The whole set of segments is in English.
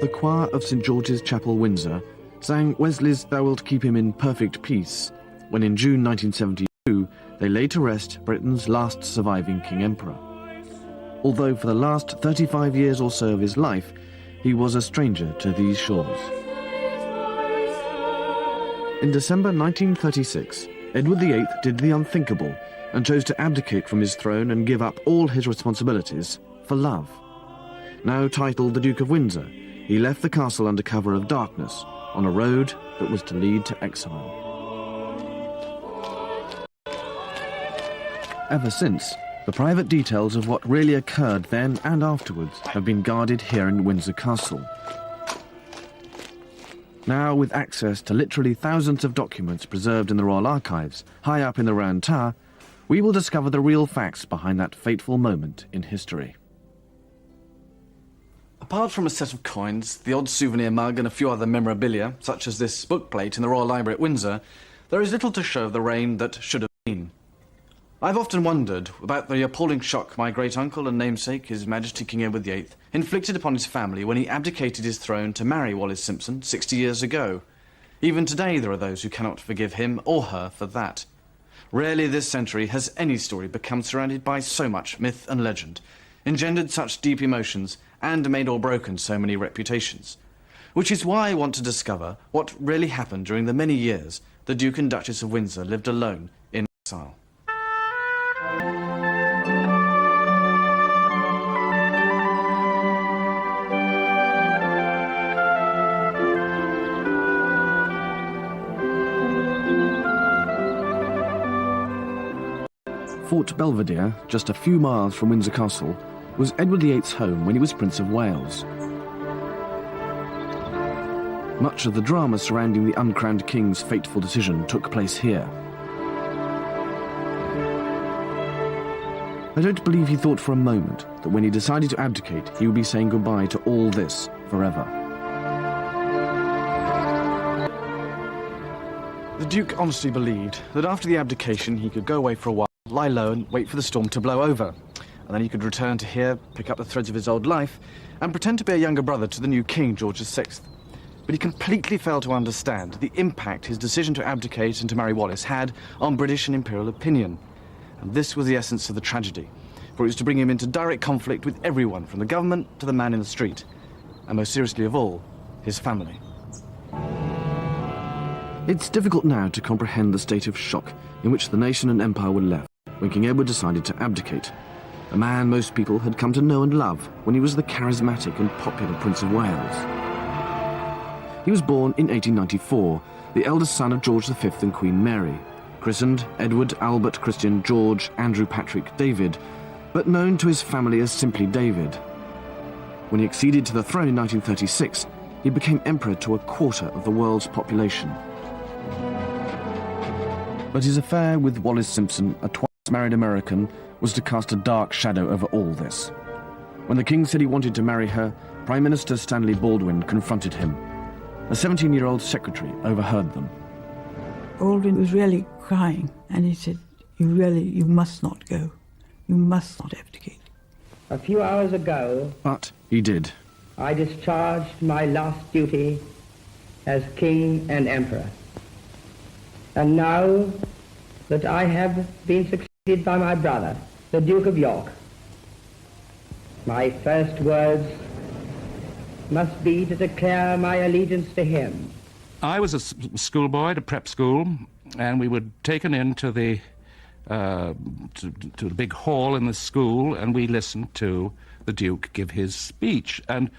The choir of St George's Chapel, Windsor, sang Wesley's "Thou Wilt Keep Him in Perfect Peace" when in June 1972 they laid to rest Britain's last surviving King Emperor. Although for the last 35 years or so of his life, he was a stranger to these shores. In December 1936, Edward VIII did the unthinkable and chose to abdicate from his throne and give up all his responsibilities for love. Now titled the Duke of Windsor, he left the castle under cover of darkness on a road that was to lead to exile. Ever since, the private details of what really occurred then and afterwards have been guarded here in Windsor Castle. Now, with access to literally thousands of documents preserved in the Royal Archives, high up in the Round Tower, we will discover the real facts behind that fateful moment in history. Apart from a set of coins, the odd souvenir mug and a few other memorabilia, such as this bookplate in the Royal Library at Windsor, there is little to show of the reign that should have been. I've often wondered about the appalling shock my great-uncle and namesake, His Majesty King Edward VIII, inflicted upon his family when he abdicated his throne to marry Wallis Simpson 60 years ago. Even today there are those who cannot forgive him or her for that. Rarely this century has any story become surrounded by so much myth and legend, engendered such deep emotions, and made or broken so many reputations. Which is why I want to discover what really happened during the many years the Duke and Duchess of Windsor lived alone in exile. Fort Belvedere, just a few miles from Windsor Castle, was Edward VIII's home when he was Prince of Wales. Much of the drama surrounding the uncrowned king's fateful decision took place here. I don't believe he thought for a moment that when he decided to abdicate, he would be saying goodbye to all this forever. The Duke honestly believed that after the abdication he could go away for a while, lie low and wait for the storm to blow over. And then he could return to here, pick up the threads of his old life, and pretend to be a younger brother to the new King, George VI. But he completely failed to understand the impact his decision to abdicate and to marry Wallis had on British and imperial opinion. And this was the essence of the tragedy, for it was to bring him into direct conflict with everyone, from the government to the man in the street, and most seriously of all, his family. It's difficult now to comprehend the state of shock in which the nation and empire were left when King Edward decided to abdicate, a man most people had come to know and love when he was the charismatic and popular Prince of Wales. He was born in 1894, the eldest son of George V and Queen Mary, christened Edward Albert Christian George Andrew Patrick David, but known to his family as simply David. When he acceded to the throne in 1936, he became emperor to a quarter of the world's population. But his affair with Wallis Simpson, a twice-married American, was to cast a dark shadow over all this. When the king said he wanted to marry her, Prime Minister Stanley Baldwin confronted him. A 17-year-old secretary overheard them. Baldwin was really crying, and he said, you must not go. You must not abdicate. A few hours ago, But he did. I discharged my last duty as king and emperor. And now that I have been succeeded by my brother, the Duke of York, my first words must be to declare my allegiance to him. I was a schoolboy at a prep school, and we were taken into the to the big hall in the school, and we listened to the Duke give his speech. And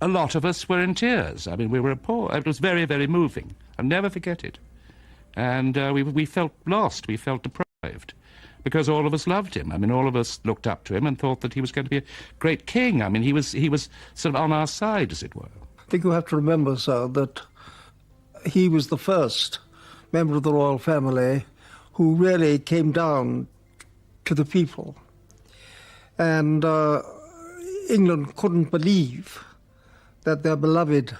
a lot of us were in tears. I mean, we were poor. It was very, very moving. I'll never forget it. And we felt lost. We felt deprived, because all of us loved him. I mean, all of us looked up to him and thought that he was going to be a great king. I mean, he was sort of on our side, as it were. I think you have to remember, sir, that he was the first member of the royal family who really came down to the people. And England couldn't believe that their beloved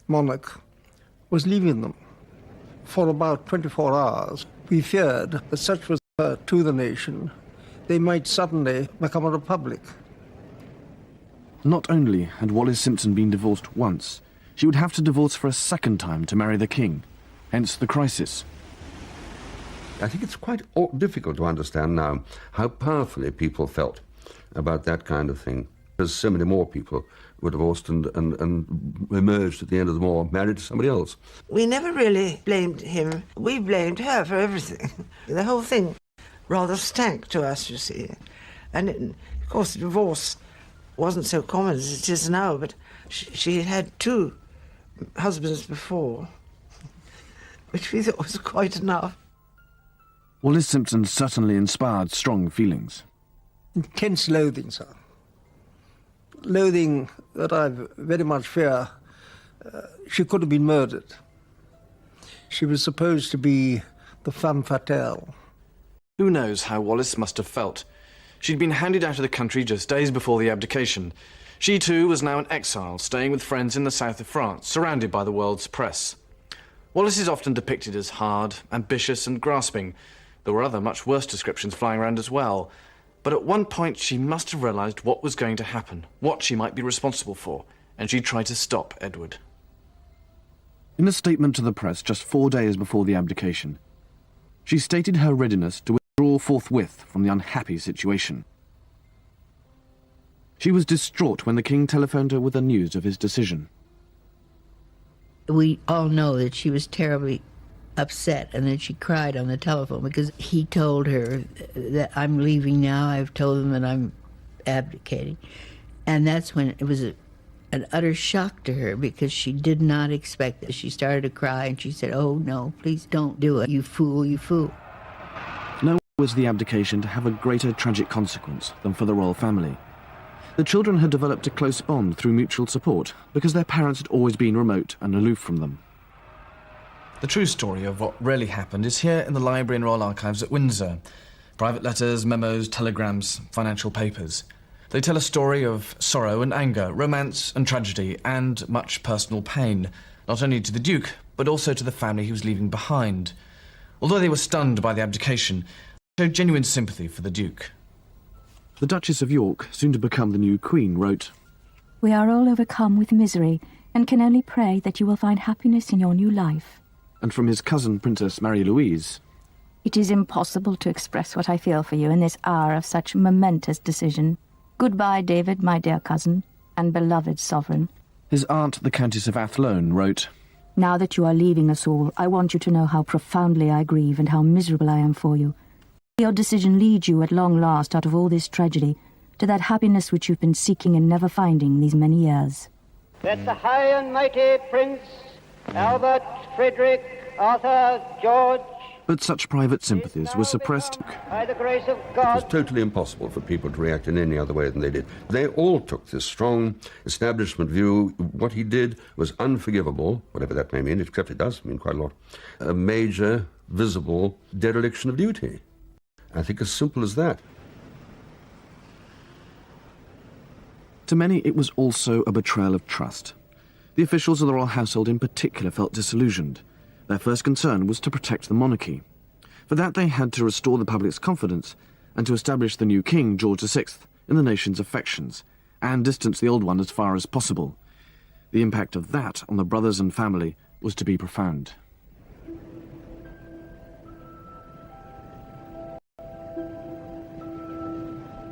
monarch was leaving them. For about 24 hours, we feared that such was the hurt to the nation, they might suddenly become a republic. Not only had Wallis Simpson been divorced once, she would have to divorce for a second time to marry the king. Hence the crisis. I think it's quite difficult to understand now how powerfully people felt about that kind of thing. Because so many more people were divorced and emerged at the end of the war, married to somebody else. We never really blamed him. We blamed her for everything. The whole thing rather stank to us, you see. And of course, divorce wasn't so common as it is now, but she had 2 husbands before, which we thought was quite enough. Wallis Simpson certainly inspired strong feelings. Intense loathing, sir. Loathing that I very much fear she could have been murdered. She was supposed to be the femme fatale. Who knows how Wallis must have felt? She'd been handed out of the country just days before the abdication. She too was now in exile, staying with friends in the south of France, surrounded by the world's press. Wallis is often depicted as hard, ambitious and grasping. There were other much worse descriptions flying around as well. But at one point she must have realised what was going to happen, what she might be responsible for, and she tried to stop Edward. In a statement to the press just 4 days before the abdication, she stated her readiness to withdraw forthwith from the unhappy situation. She was distraught when the king telephoned her with the news of his decision. We all know that she was terribly upset and that she cried on the telephone because he told her that I'm leaving now. I've told them that I'm abdicating. And that's when it was an utter shock to her because she did not expect it. She started to cry and she said, "Oh no, please don't do it. You fool, you fool." Nor was the abdication to have a greater tragic consequence than for the royal family. The children had developed a close bond through mutual support because their parents had always been remote and aloof from them. The true story of what really happened is here in the Library and Royal Archives at Windsor. Private letters, memos, telegrams, financial papers. They tell a story of sorrow and anger, romance and tragedy, and much personal pain, not only to the Duke, but also to the family he was leaving behind. Although they were stunned by the abdication, they showed genuine sympathy for the Duke. The Duchess of York, soon to become the new Queen, wrote, "We are all overcome with misery, and can only pray that you will find happiness in your new life." And from his cousin, Princess Marie-Louise, "It is impossible to express what I feel for you in this hour of such momentous decision. Goodbye, David, my dear cousin, and beloved sovereign." His aunt, the Countess of Athlone, wrote, "Now that you are leaving us all, I want you to know how profoundly I grieve and how miserable I am for you. Your decision leads you at long last out of all this tragedy to that happiness which you've been seeking and never finding these many years." That the high and mighty Prince Albert, Frederick, Arthur, George... But such private sympathies were suppressed. By the grace of It God... was totally impossible for people to react in any other way than they did. They all took this strong establishment view. What he did was unforgivable, whatever that may mean, except it does mean quite a lot. A major, visible dereliction of duty. I think as simple as that. To many, it was also a betrayal of trust. The officials of the royal household in particular felt disillusioned. Their first concern was to protect the monarchy. For that, they had to restore the public's confidence and to establish the new king, George VI, in the nation's affections, and distance the old one as far as possible. The impact of that on the brothers and family was to be profound.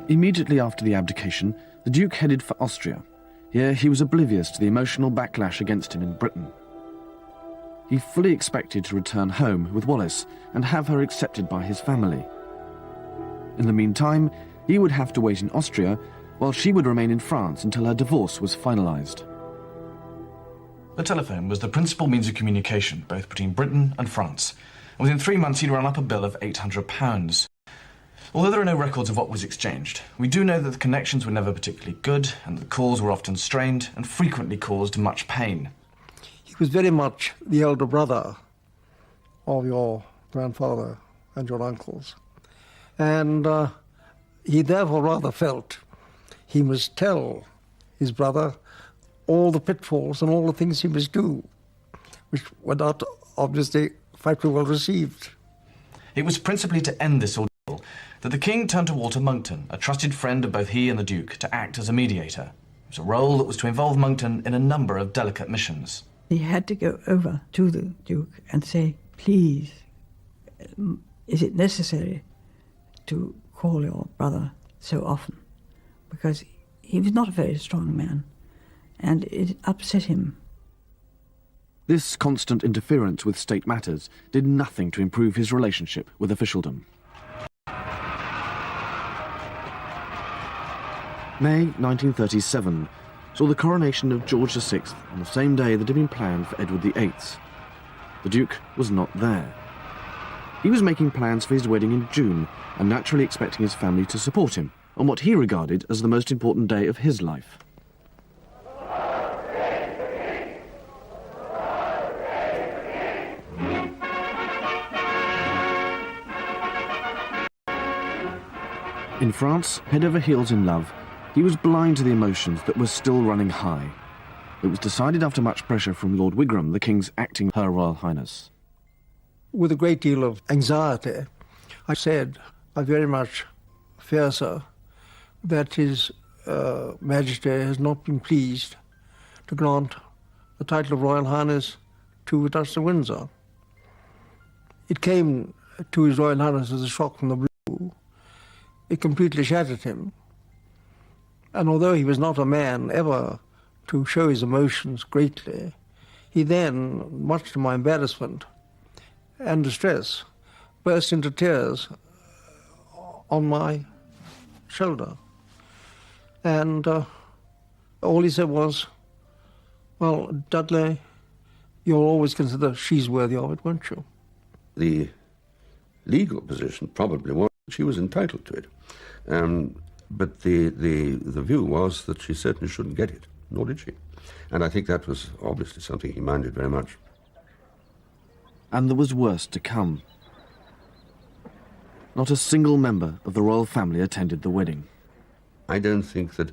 Immediately after the abdication, the Duke headed for Austria. Here he was oblivious to the emotional backlash against him in Britain. He fully expected to return home with Wallis and have her accepted by his family. In the meantime, he would have to wait in Austria while she would remain in France until her divorce was finalised. The telephone was the principal means of communication, both between Britain and France. Within 3 months he'd run up a bill of £800. Although there are no records of what was exchanged, we do know that the connections were never particularly good and the calls were often strained and frequently caused much pain. He was very much the elder brother of your grandfather and your uncles. And he therefore rather felt he must tell his brother all the pitfalls and all the things he must do, which were not obviously quite well received. It was principally to end this ordeal that the king turned to Walter Monckton, a trusted friend of both he and the Duke, to act as a mediator. was a role that was to involve Monckton in a number of delicate missions. He had to go over to the Duke and say, please, is it necessary to call your brother so often? Because he was not a very strong man, and it upset him. This constant interference with state matters did nothing to improve his relationship with officialdom. May 1937 saw the coronation of George VI on the same day that had been planned for Edward VIII. The Duke was not there. He was making plans for his wedding in June and naturally expecting his family to support him on what he regarded as the most important day of his life. In France, head over heels in love, he was blind to the emotions that were still running high. It was decided after much pressure from Lord Wigram, the King's acting Her Royal Highness. With a great deal of anxiety, I said, I very much fear, sir, that His Majesty has not been pleased to grant the title of Royal Highness to the Duchess of Windsor. It came to His Royal Highness as a shock from the blue. It completely shattered him. And although he was not a man ever to show his emotions greatly, he then, much to my embarrassment and distress, burst into tears on my shoulder. And all he said was, well, Dudley, you'll always consider she's worthy of it, won't you? The legal position probably was that she was entitled to it. But the view was that she certainly shouldn't get it, nor did she. And I think that was obviously something he minded very much. And there was worse to come. Not a single member of the royal family attended the wedding. I don't think that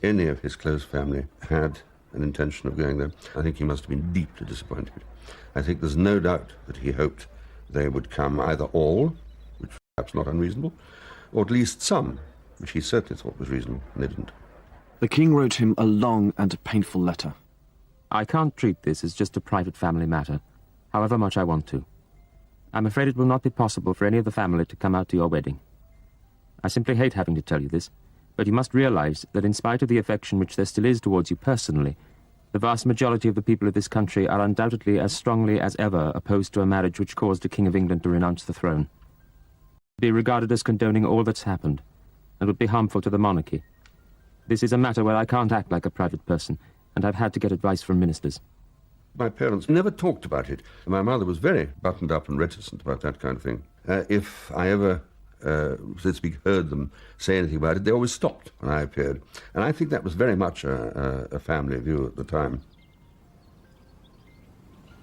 any of his close family had an intention of going there. I think he must have been deeply disappointed. I think there's no doubt that he hoped they would come, either all, which was perhaps not unreasonable, or at least some, which he certainly thought was reasonable, and they didn't. The King wrote him a long and painful letter. I can't treat this as just a private family matter, however much I want to. I'm afraid it will not be possible for any of the family to come out to your wedding. I simply hate having to tell you this, but you must realize that in spite of the affection which there still is towards you personally, the vast majority of the people of this country are undoubtedly as strongly as ever opposed to a marriage which caused a King of England to renounce the throne. Be regarded as condoning all that's happened, and would be harmful to the monarchy. This is a matter where I can't act like a private person, and I've had to get advice from ministers. My parents never talked about it. My mother was very buttoned up and reticent about that kind of thing. If I ever, so to speak, heard them say anything about it, they always stopped when I appeared. And I think that was very much a family view at the time.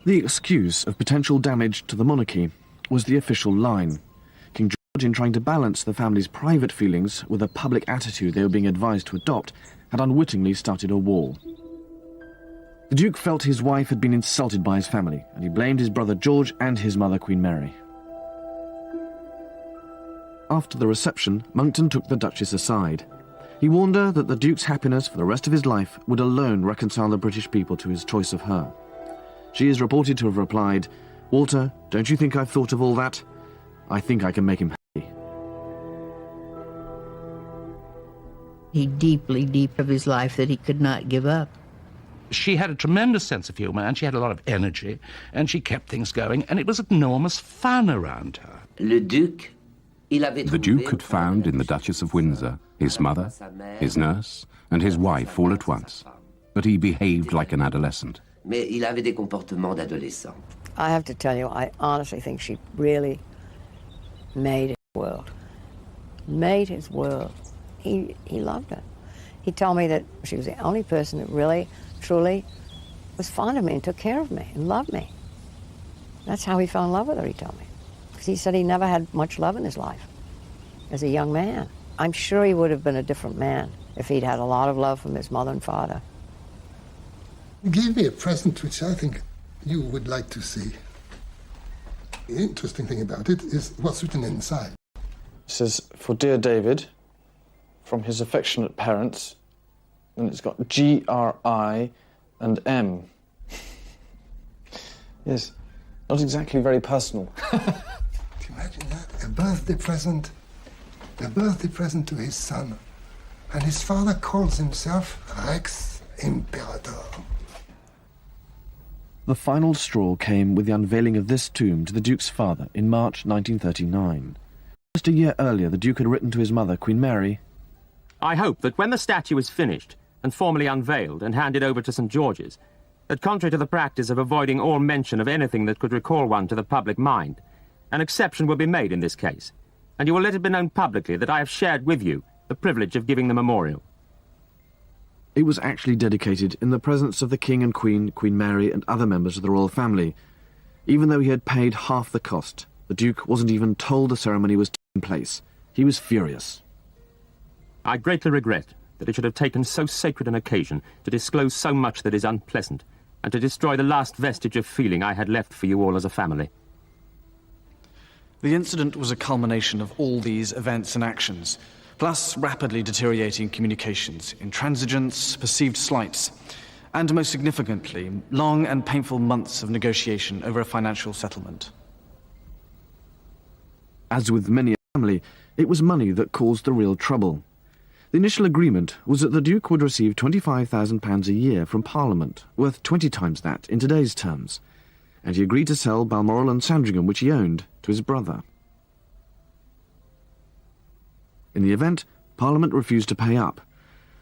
The excuse of potential damage to the monarchy was the official line. King George, in trying to balance the family's private feelings with a public attitude they were being advised to adopt, had unwittingly started a war. The Duke felt his wife had been insulted by his family, and he blamed his brother George and his mother, Queen Mary. After the reception, Monckton took the Duchess aside. He warned her that the Duke's happiness for the rest of his life would alone reconcile the British people to his choice of her. She is reported to have replied, "Walter, don't you think I've thought of all that? I think I can make him happy." He deeply, deep of his life that he could not give up. She had a tremendous sense of humour, and she had a lot of energy, and she kept things going, and it was enormous fun around her. The Duke had found in the Duchess of Windsor his mother, his nurse, and his wife all at once. But he behaved like an adolescent. I have to tell you, I honestly think she really made his world. Made his world. He loved her. He told me that she was the only person that really, truly was fond of me and took care of me and loved me. That's how he fell in love with her, he told me. Because he said he never had much love in his life as a young man. I'm sure he would have been a different man if he'd had a lot of love from his mother and father. He gave me a present which I think you would like to see. The interesting thing about it is what's written inside. It says, "For dear David, from his affectionate parents, and it's got G-R-I and M. Yes, not exactly very personal. Imagine that, a birthday present to his son. And his father calls himself Rex Imperator. The final straw came with the unveiling of this tomb to the Duke's father in March 1939. Just a year earlier, the Duke had written to his mother, Queen Mary, I hope that when the statue is finished and formally unveiled and handed over to St. George's, that contrary to the practice of avoiding all mention of anything that could recall one to the public mind, an exception will be made in this case, and you will let it be known publicly that I have shared with you the privilege of giving the memorial. It was actually dedicated in the presence of the King and Queen, Queen Mary and other members of the royal family. Even though he had paid half the cost, the Duke wasn't even told the ceremony was taking place. He was furious. I greatly regret that it should have taken so sacred an occasion to disclose so much that is unpleasant, and to destroy the last vestige of feeling I had left for you all as a family. The incident was a culmination of all these events and actions, plus rapidly deteriorating communications, intransigence, perceived slights, and most significantly, long and painful months of negotiation over a financial settlement. As with many a family, it was money that caused the real trouble. The initial agreement was that the Duke would receive £25,000 a year from Parliament, worth 20 times that in today's terms, and he agreed to sell Balmoral and Sandringham, which he owned, to his brother. In the event, Parliament refused to pay up.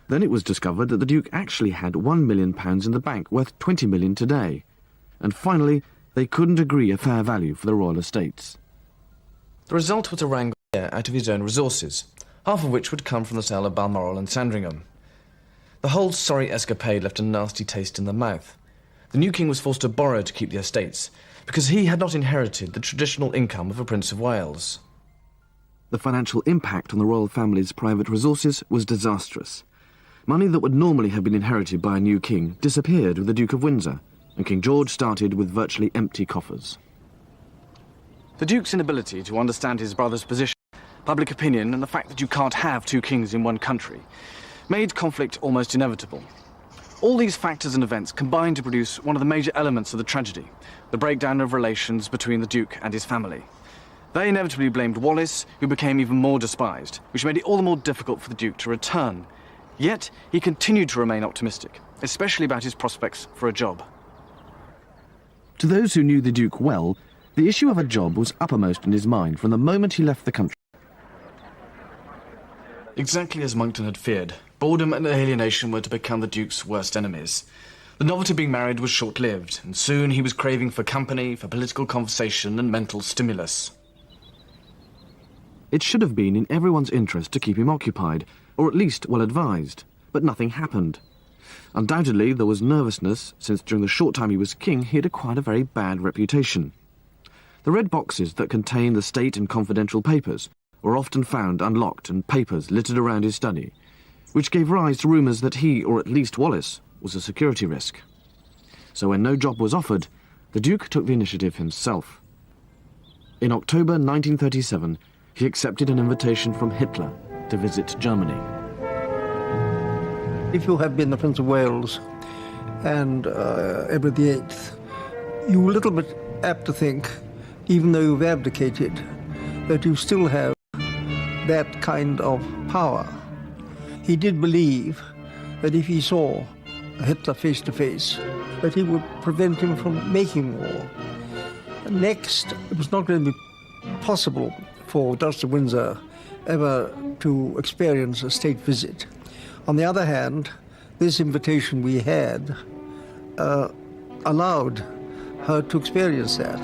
Then it was discovered that the Duke actually had £1 million in the bank, worth £20 million today. And finally, they couldn't agree a fair value for the royal estates. The result was a wrangle out of his own resources, half of which would come from the sale of Balmoral and Sandringham. The whole sorry escapade left a nasty taste in the mouth. The new king was forced to borrow to keep the estates, because he had not inherited the traditional income of a Prince of Wales. The financial impact on the royal family's private resources was disastrous. Money that would normally have been inherited by a new king disappeared with the Duke of Windsor, and King George started with virtually empty coffers. The Duke's inability to understand his brother's position, public opinion, and the fact that you can't have two kings in one country made conflict almost inevitable. All these factors and events combined to produce one of the major elements of the tragedy, the breakdown of relations between the Duke and his family. They inevitably blamed Wallis, who became even more despised, which made it all the more difficult for the Duke to return. Yet, he continued to remain optimistic, especially about his prospects for a job. To those who knew the Duke well, the issue of a job was uppermost in his mind from the moment he left the country. Exactly as Monckton had feared, boredom and alienation were to become the Duke's worst enemies. The novelty of being married was short-lived, and soon he was craving for company, for political conversation and mental stimulus. It should have been in everyone's interest to keep him occupied, or at least well-advised, but nothing happened. Undoubtedly, there was nervousness, since during the short time he was king, he had acquired a very bad reputation. The red boxes that contained the state and confidential papers were often found unlocked and papers littered around his study, which gave rise to rumours that he, or at least Wallis, was a security risk. So when no job was offered, the Duke took the initiative himself. In October 1937, he accepted an invitation from Hitler to visit Germany. If you have been the Prince of Wales and Edward VIII, you're a little bit apt to think, even though you've abdicated, that you still have that kind of power. He did believe that if he saw Hitler face to face, that he would prevent him from making war. Next, it was not going to be possible for Duchess of Windsor ever to experience a state visit. On the other hand, this invitation we had allowed her to experience that.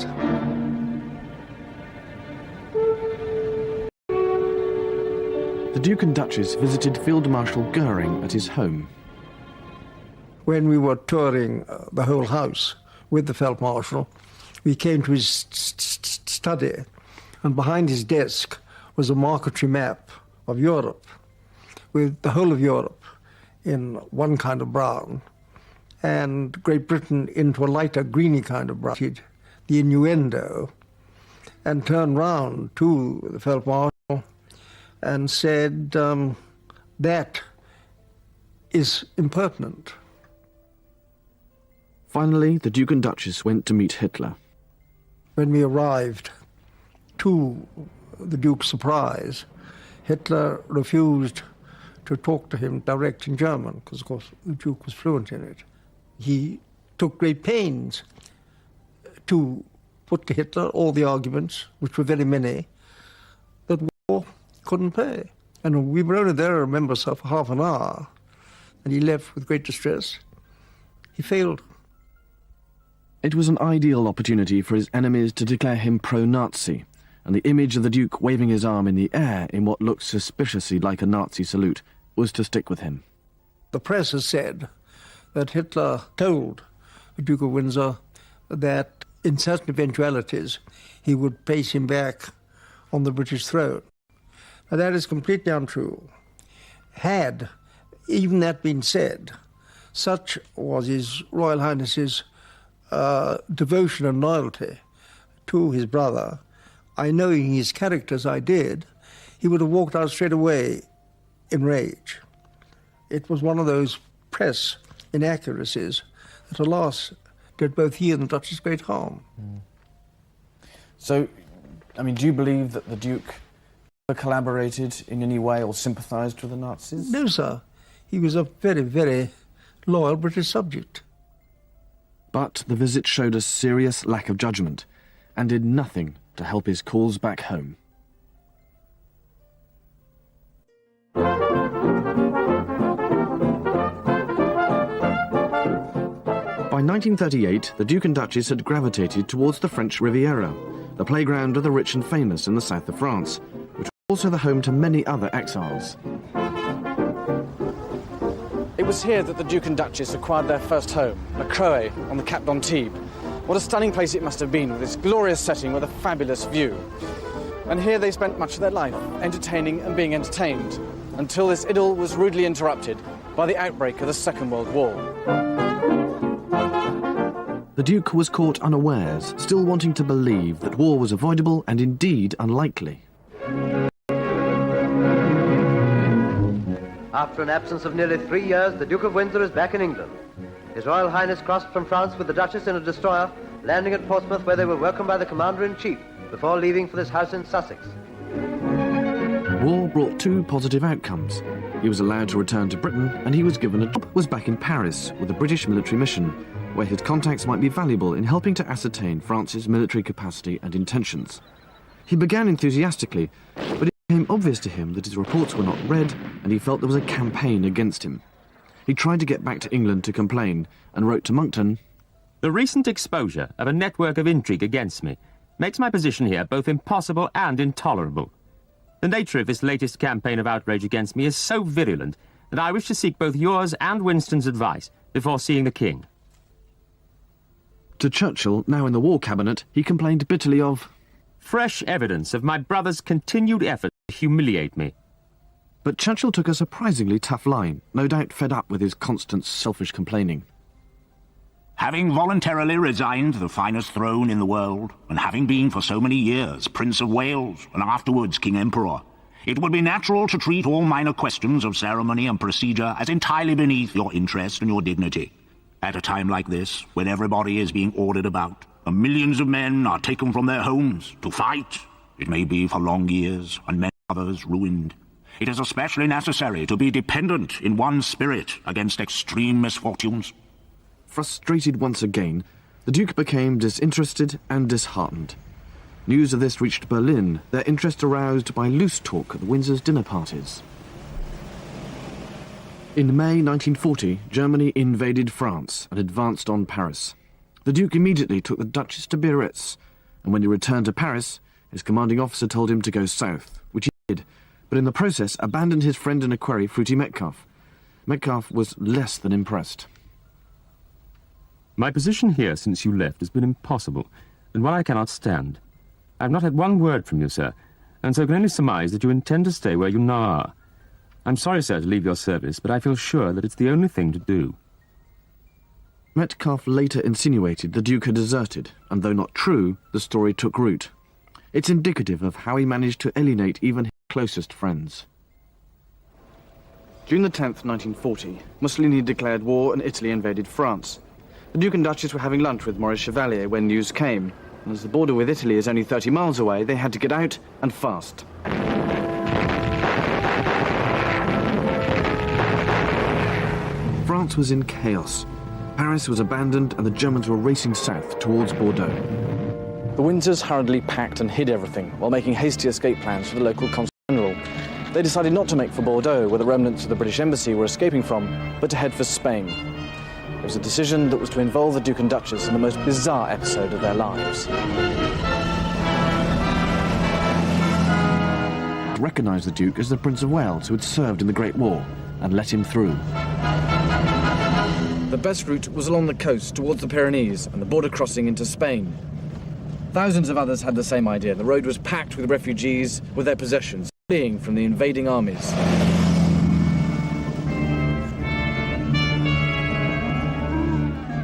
The Duke and Duchess visited Field Marshal Goering at his home. When we were touring the whole house with the Feld Marshal, we came to his study, and behind his desk was a marquetry map of Europe, with the whole of Europe in one kind of brown, and Great Britain into a lighter greeny kind of brown. The innuendo, and turned round to the Feld Marshal and said that is impertinent. Finally, the Duke and Duchess went to meet Hitler. When we arrived, to the Duke's surprise, Hitler refused to talk to him direct in German, because, of course, the Duke was fluent in it. He took great pains to put to Hitler all the arguments, which were very many, that war couldn't pay. And we were only there, I remember, so for half an hour, and he left with great distress. He failed. It was an ideal opportunity for his enemies to declare him pro-Nazi, and the image of the Duke waving his arm in the air in what looked suspiciously like a Nazi salute was to stick with him. The press has said that Hitler told the Duke of Windsor that in certain eventualities he would place him back on the British throne. Now, that is completely untrue. Had even that been said, such was His Royal Highness's devotion and loyalty to his brother, I knowing his character as I did, he would have walked out straight away in rage. It was one of those press inaccuracies that, alas, did both he and the Duchess great harm. So, I mean, do you believe that the Duke collaborated in any way or sympathised with the Nazis? No, sir. He was a very, very loyal British subject. But the visit showed a serious lack of judgment and did nothing to help his cause back home. By 1938, the Duke and Duchess had gravitated towards the French Riviera, the playground of the rich and famous in the south of France, which was also the home to many other exiles. It was here that the Duke and Duchess acquired their first home, a Croe on the Cap d'Antibes. What a stunning place it must have been, with its glorious setting with a fabulous view. And here they spent much of their life, entertaining and being entertained, until this idyll was rudely interrupted by the outbreak of the Second World War. The Duke was caught unawares, still wanting to believe that war was avoidable and indeed unlikely. After an absence of nearly 3 years, the Duke of Windsor is back in England. His Royal Highness crossed from France with the Duchess in a destroyer, landing at Portsmouth, where they were welcomed by the Commander-in-Chief before leaving for this house in Sussex. War brought two positive outcomes. He was allowed to return to Britain, and he was given a job. Was back in Paris with a British military mission, where his contacts might be valuable in helping to ascertain France's military capacity and intentions. He began enthusiastically, but it became obvious to him that his reports were not read, and he felt there was a campaign against him. He tried to get back to England to complain, and wrote to Monckton, "The recent exposure of a network of intrigue against me makes my position here both impossible and intolerable. The nature of this latest campaign of outrage against me is so virulent that I wish to seek both yours and Winston's advice before seeing the King." To Churchill, now in the War Cabinet, he complained bitterly of fresh evidence of my brother's continued effort to humiliate me. But Churchill took a surprisingly tough line, no doubt fed up with his constant selfish complaining. Having voluntarily resigned the finest throne in the world, and having been for so many years Prince of Wales and afterwards King Emperor, it would be natural to treat all minor questions of ceremony and procedure as entirely beneath your interest and your dignity. At a time like this, when everybody is being ordered about, and millions of men are taken from their homes to fight, it may be for long years, and many others ruined, it is especially necessary to be dependent in one spirit against extreme misfortunes. Frustrated once again, the Duke became disinterested and disheartened. News of this reached Berlin, their interest aroused by loose talk at the Windsors' dinner parties. In May 1940, Germany invaded France and advanced on Paris. The Duke immediately took the Duchess to Biarritz, and when he returned to Paris, his commanding officer told him to go south, which he did, but in the process abandoned his friend and equerry, Fruity Metcalfe. Metcalfe was less than impressed. My position here since you left has been impossible, and one I cannot stand. I have not had one word from you, sir, and so can only surmise that you intend to stay where you now are. I'm sorry, sir, to leave your service, but I feel sure that it's the only thing to do. Metcalfe later insinuated the Duke had deserted, and though not true, the story took root. It's indicative of how he managed to alienate even his closest friends. June the 10th, 1940, Mussolini declared war and Italy invaded France. The Duke and Duchess were having lunch with Maurice Chevalier when news came, and as the border with Italy is only 30 miles away, they had to get out and fast. France was in chaos. Paris was abandoned and the Germans were racing south towards Bordeaux. The Windsors hurriedly packed and hid everything while making hasty escape plans for the local consul general. They decided not to make for Bordeaux, where the remnants of the British embassy were escaping from, but to head for Spain. It was a decision that was to involve the Duke and Duchess in the most bizarre episode of their lives. Recognised the Duke as the Prince of Wales who had served in the Great War and let him through. The best route was along the coast towards the Pyrenees and the border crossing into Spain. Thousands of others had the same idea. The road was packed with refugees with their possessions, fleeing from the invading armies.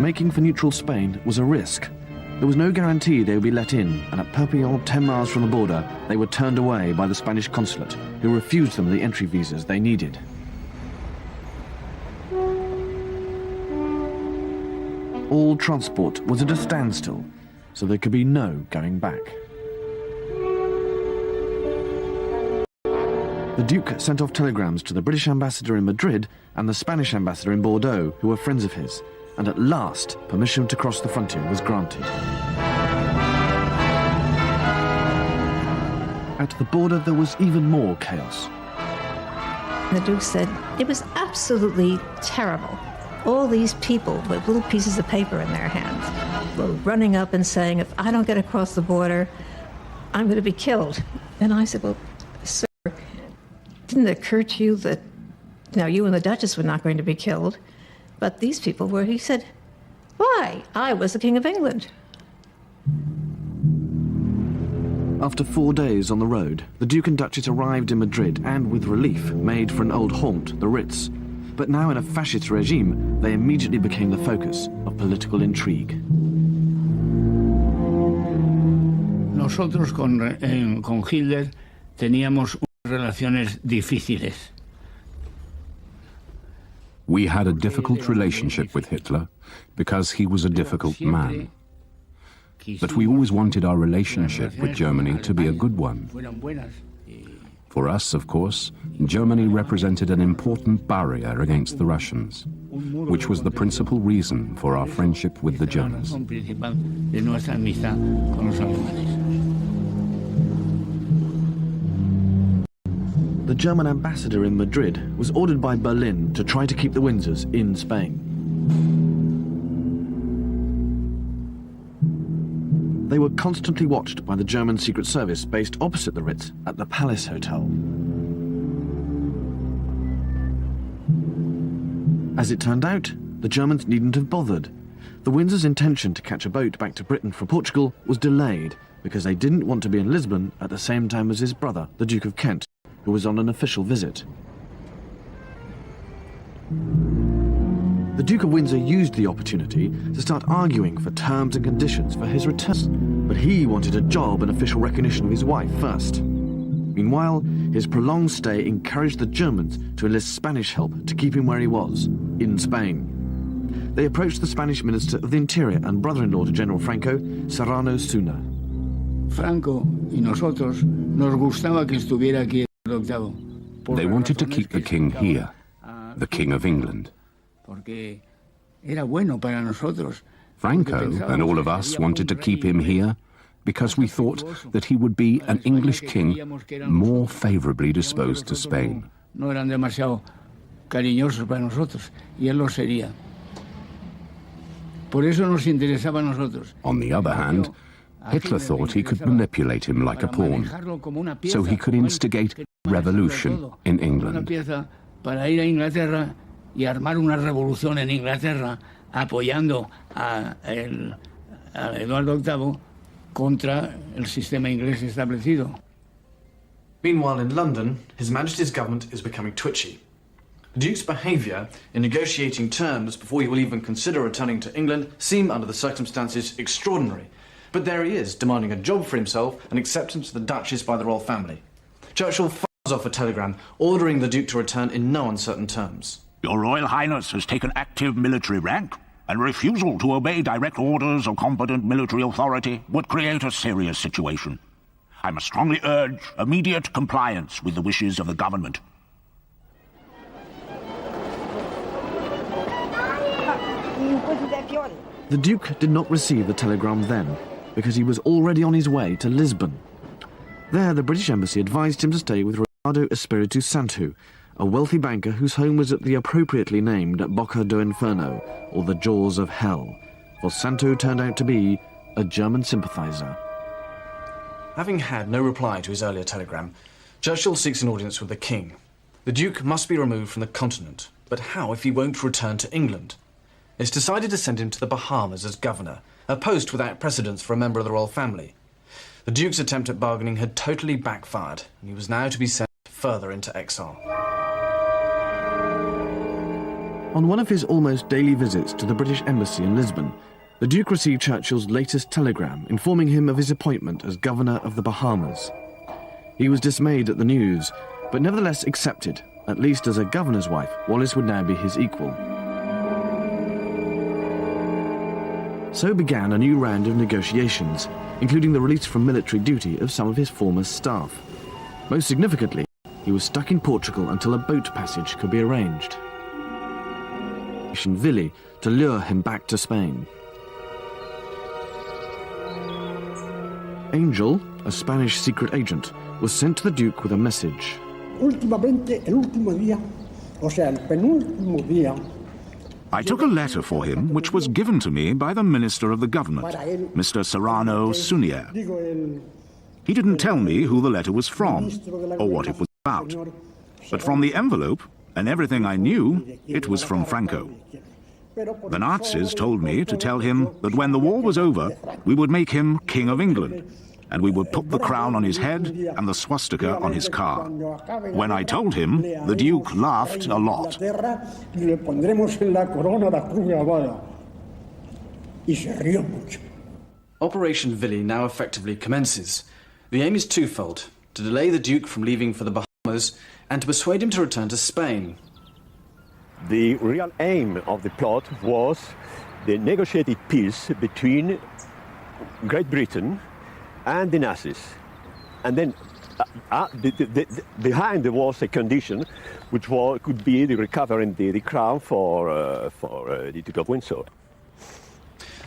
Making for neutral Spain was a risk. There was no guarantee they would be let in, and at Perpignan, 10 miles from the border, they were turned away by the Spanish consulate, who refused them the entry visas they needed. All transport was at a standstill, so there could be no going back. The Duke sent off telegrams to the British ambassador in Madrid and the Spanish ambassador in Bordeaux, who were friends of his, and at last permission to cross the frontier was granted. At the border there was even more chaos. The Duke said it was absolutely terrible. All these people with little pieces of paper in their hands were running up and saying, if I don't get across the border, I'm going to be killed. And I said, well, sir, didn't it occur to you that now you and the Duchess were not going to be killed, but these people were? He said, why? I was the King of England. After 4 days on the road, the Duke and Duchess arrived in Madrid and, with relief, made for an old haunt, the Ritz. But now in a fascist regime, they immediately became the focus of political intrigue. Nosotros con Hitler teníamos relaciones difíciles. We had a difficult relationship with Hitler because he was a difficult man. But we always wanted our relationship with Germany to be a good one. For us, of course, Germany represented an important barrier against the Russians, which was the principal reason for our friendship with the Germans. The German ambassador in Madrid was ordered by Berlin to try to keep the Windsors in Spain. They were constantly watched by the German Secret Service based opposite the Ritz at the Palace Hotel. As it turned out, the Germans needn't have bothered. The Windsors' intention to catch a boat back to Britain from Portugal was delayed because they didn't want to be in Lisbon at the same time as his brother, the Duke of Kent, who was on an official visit. The Duke of Windsor used the opportunity to start arguing for terms and conditions for his return, but he wanted a job and official recognition of his wife first. Meanwhile, his prolonged stay encouraged the Germans to enlist Spanish help to keep him where he was, in Spain. They approached the Spanish Minister of the Interior and brother-in-law to General Franco, Serrano Suna. Franco y nosotros nos gustaba que estuviera aquí el octavo. They wanted to keep the king here, the King of England. Franco and all of us wanted to keep him here because we thought that he would be an English king more favorably disposed to Spain. No eran demasiado cariñosos para nosotros, y él lo sería. Por eso nos interesaba a nosotros. On the other hand, Hitler thought he could manipulate him like a pawn, so he could instigate revolution in England. Para ir a Inglaterra y armar una revolución en Inglaterra apoyando a Eduardo VIII contra el sistema inglés establecido. Meanwhile, in London, His Majesty's government is becoming twitchy. The Duke's behaviour in negotiating terms before he will even consider returning to England seem, under the circumstances, extraordinary. But there he is, demanding a job for himself and acceptance of the Duchess by the royal family. Churchill fires off a telegram ordering the Duke to return in no uncertain terms. Your Royal Highness has taken active military rank, and refusal to obey direct orders of competent military authority would create a serious situation. I must strongly urge immediate compliance with the wishes of the government. The Duke did not receive the telegram then, because he was already on his way to Lisbon. There, the British Embassy advised him to stay with Ricardo Espiritu Santo, a wealthy banker whose home was at the appropriately named Boca do Inferno, or the Jaws of Hell, for Santo turned out to be a German sympathiser. Having had no reply to his earlier telegram, Churchill seeks an audience with the King. The Duke must be removed from the continent, but how if he won't return to England? It's decided to send him to the Bahamas as governor, a post without precedence for a member of the royal family. The Duke's attempt at bargaining had totally backfired, and he was now to be sent further into exile. On one of his almost daily visits to the British Embassy in Lisbon, the Duke received Churchill's latest telegram informing him of his appointment as governor of the Bahamas. He was dismayed at the news, but nevertheless accepted. At least as a governor's wife, Wallis would now be his equal. So began a new round of negotiations, including the release from military duty of some of his former staff. Most significantly, he was stuck in Portugal until a boat passage could be arranged. VIII to lure him back to Spain. Angel, a Spanish secret agent, was sent to the Duke with a message. I took a letter for him which was given to me by the Minister of the Government, Mr. Serrano Sunier. He didn't tell me who the letter was from or what it was about, but from the envelope and everything I knew, it was from Franco. The Nazis told me to tell him that when the war was over, we would make him King of England, and we would put the crown on his head and the swastika on his car. When I told him, the Duke laughed a lot. Operation VIII now effectively commences. The aim is twofold: to delay the Duke from leaving for the Bahamas and to persuade him to return to Spain. The real aim of the plot was the negotiated peace between Great Britain and the Nazis. And then behind there was a condition which could be the recovering the crown for the Duke of Windsor.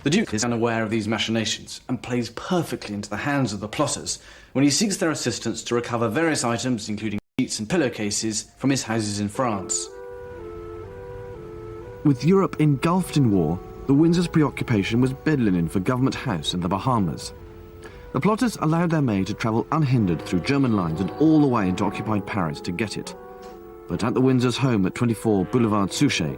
The Duke is unaware of these machinations and plays perfectly into the hands of the plotters when he seeks their assistance to recover various items, including sheets and pillowcases, from his houses in France. With Europe engulfed in war, the Windsors' preoccupation was bed linen for Government House in the Bahamas. The plotters allowed their maid to travel unhindered through German lines and all the way into occupied Paris to get it. But at the Windsors' home at 24 Boulevard Suchet,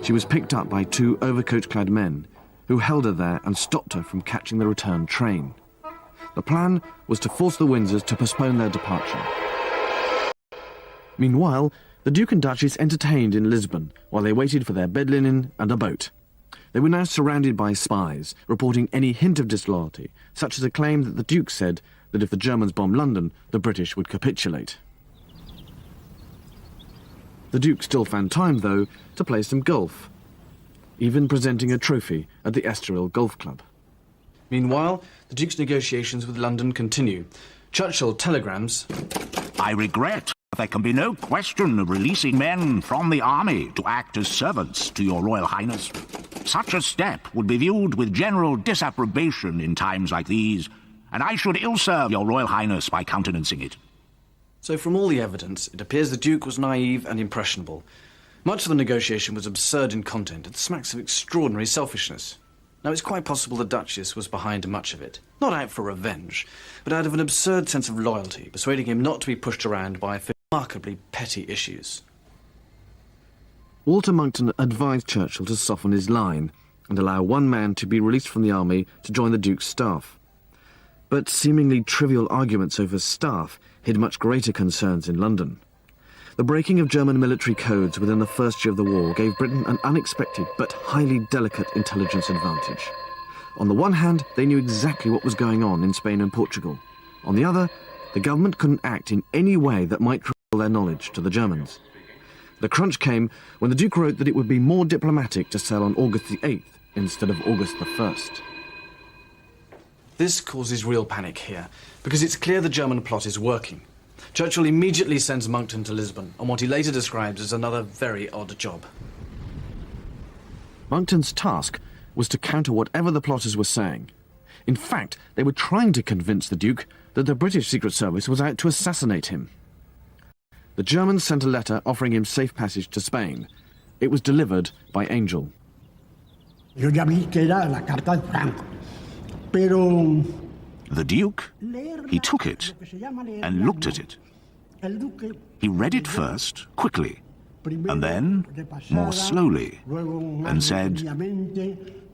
she was picked up by two overcoat-clad men who held her there and stopped her from catching the return train. The plan was to force the Windsors to postpone their departure. Meanwhile, the Duke and Duchess entertained in Lisbon while they waited for their bed linen and a boat. They were now surrounded by spies, reporting any hint of disloyalty, such as a claim that the Duke said that if the Germans bombed London, the British would capitulate. The Duke still found time, though, to play some golf, even presenting a trophy at the Estoril Golf Club. Meanwhile, the Duke's negotiations with London continue. Churchill telegrams, I regret there can be no question of releasing men from the army to act as servants to your Royal Highness. Such a step would be viewed with general disapprobation in times like these, and I should ill-serve your Royal Highness by countenancing it. So from all the evidence, it appears the Duke was naive and impressionable. Much of the negotiation was absurd in content and smacks of extraordinary selfishness. Now, it's quite possible the Duchess was behind much of it, not out for revenge, but out of an absurd sense of loyalty, persuading him not to be pushed around by remarkably petty issues. Walter Monckton advised Churchill to soften his line and allow one man to be released from the army to join the Duke's staff. But seemingly trivial arguments over staff hid much greater concerns in London. The breaking of German military codes within the first year of the war gave Britain an unexpected but highly delicate intelligence advantage. On the one hand, they knew exactly what was going on in Spain and Portugal. On the other, the government couldn't act in any way that might reveal their knowledge to the Germans. The crunch came when the Duke wrote that it would be more diplomatic to sail on August the 8th instead of August the 1st. This causes real panic here, because it's clear the German plot is working. Churchill immediately sends Monckton to Lisbon on what he later describes as another very odd job. Monckton's task was to counter whatever the plotters were saying. In fact, they were trying to convince the Duke that the British Secret Service was out to assassinate him. The Germans sent a letter offering him safe passage to Spain. It was delivered by Angel. Yo ya vi que era la carta de Franco, pero The Duke, he took it and looked at it. He read it first, quickly, and then more slowly, and said,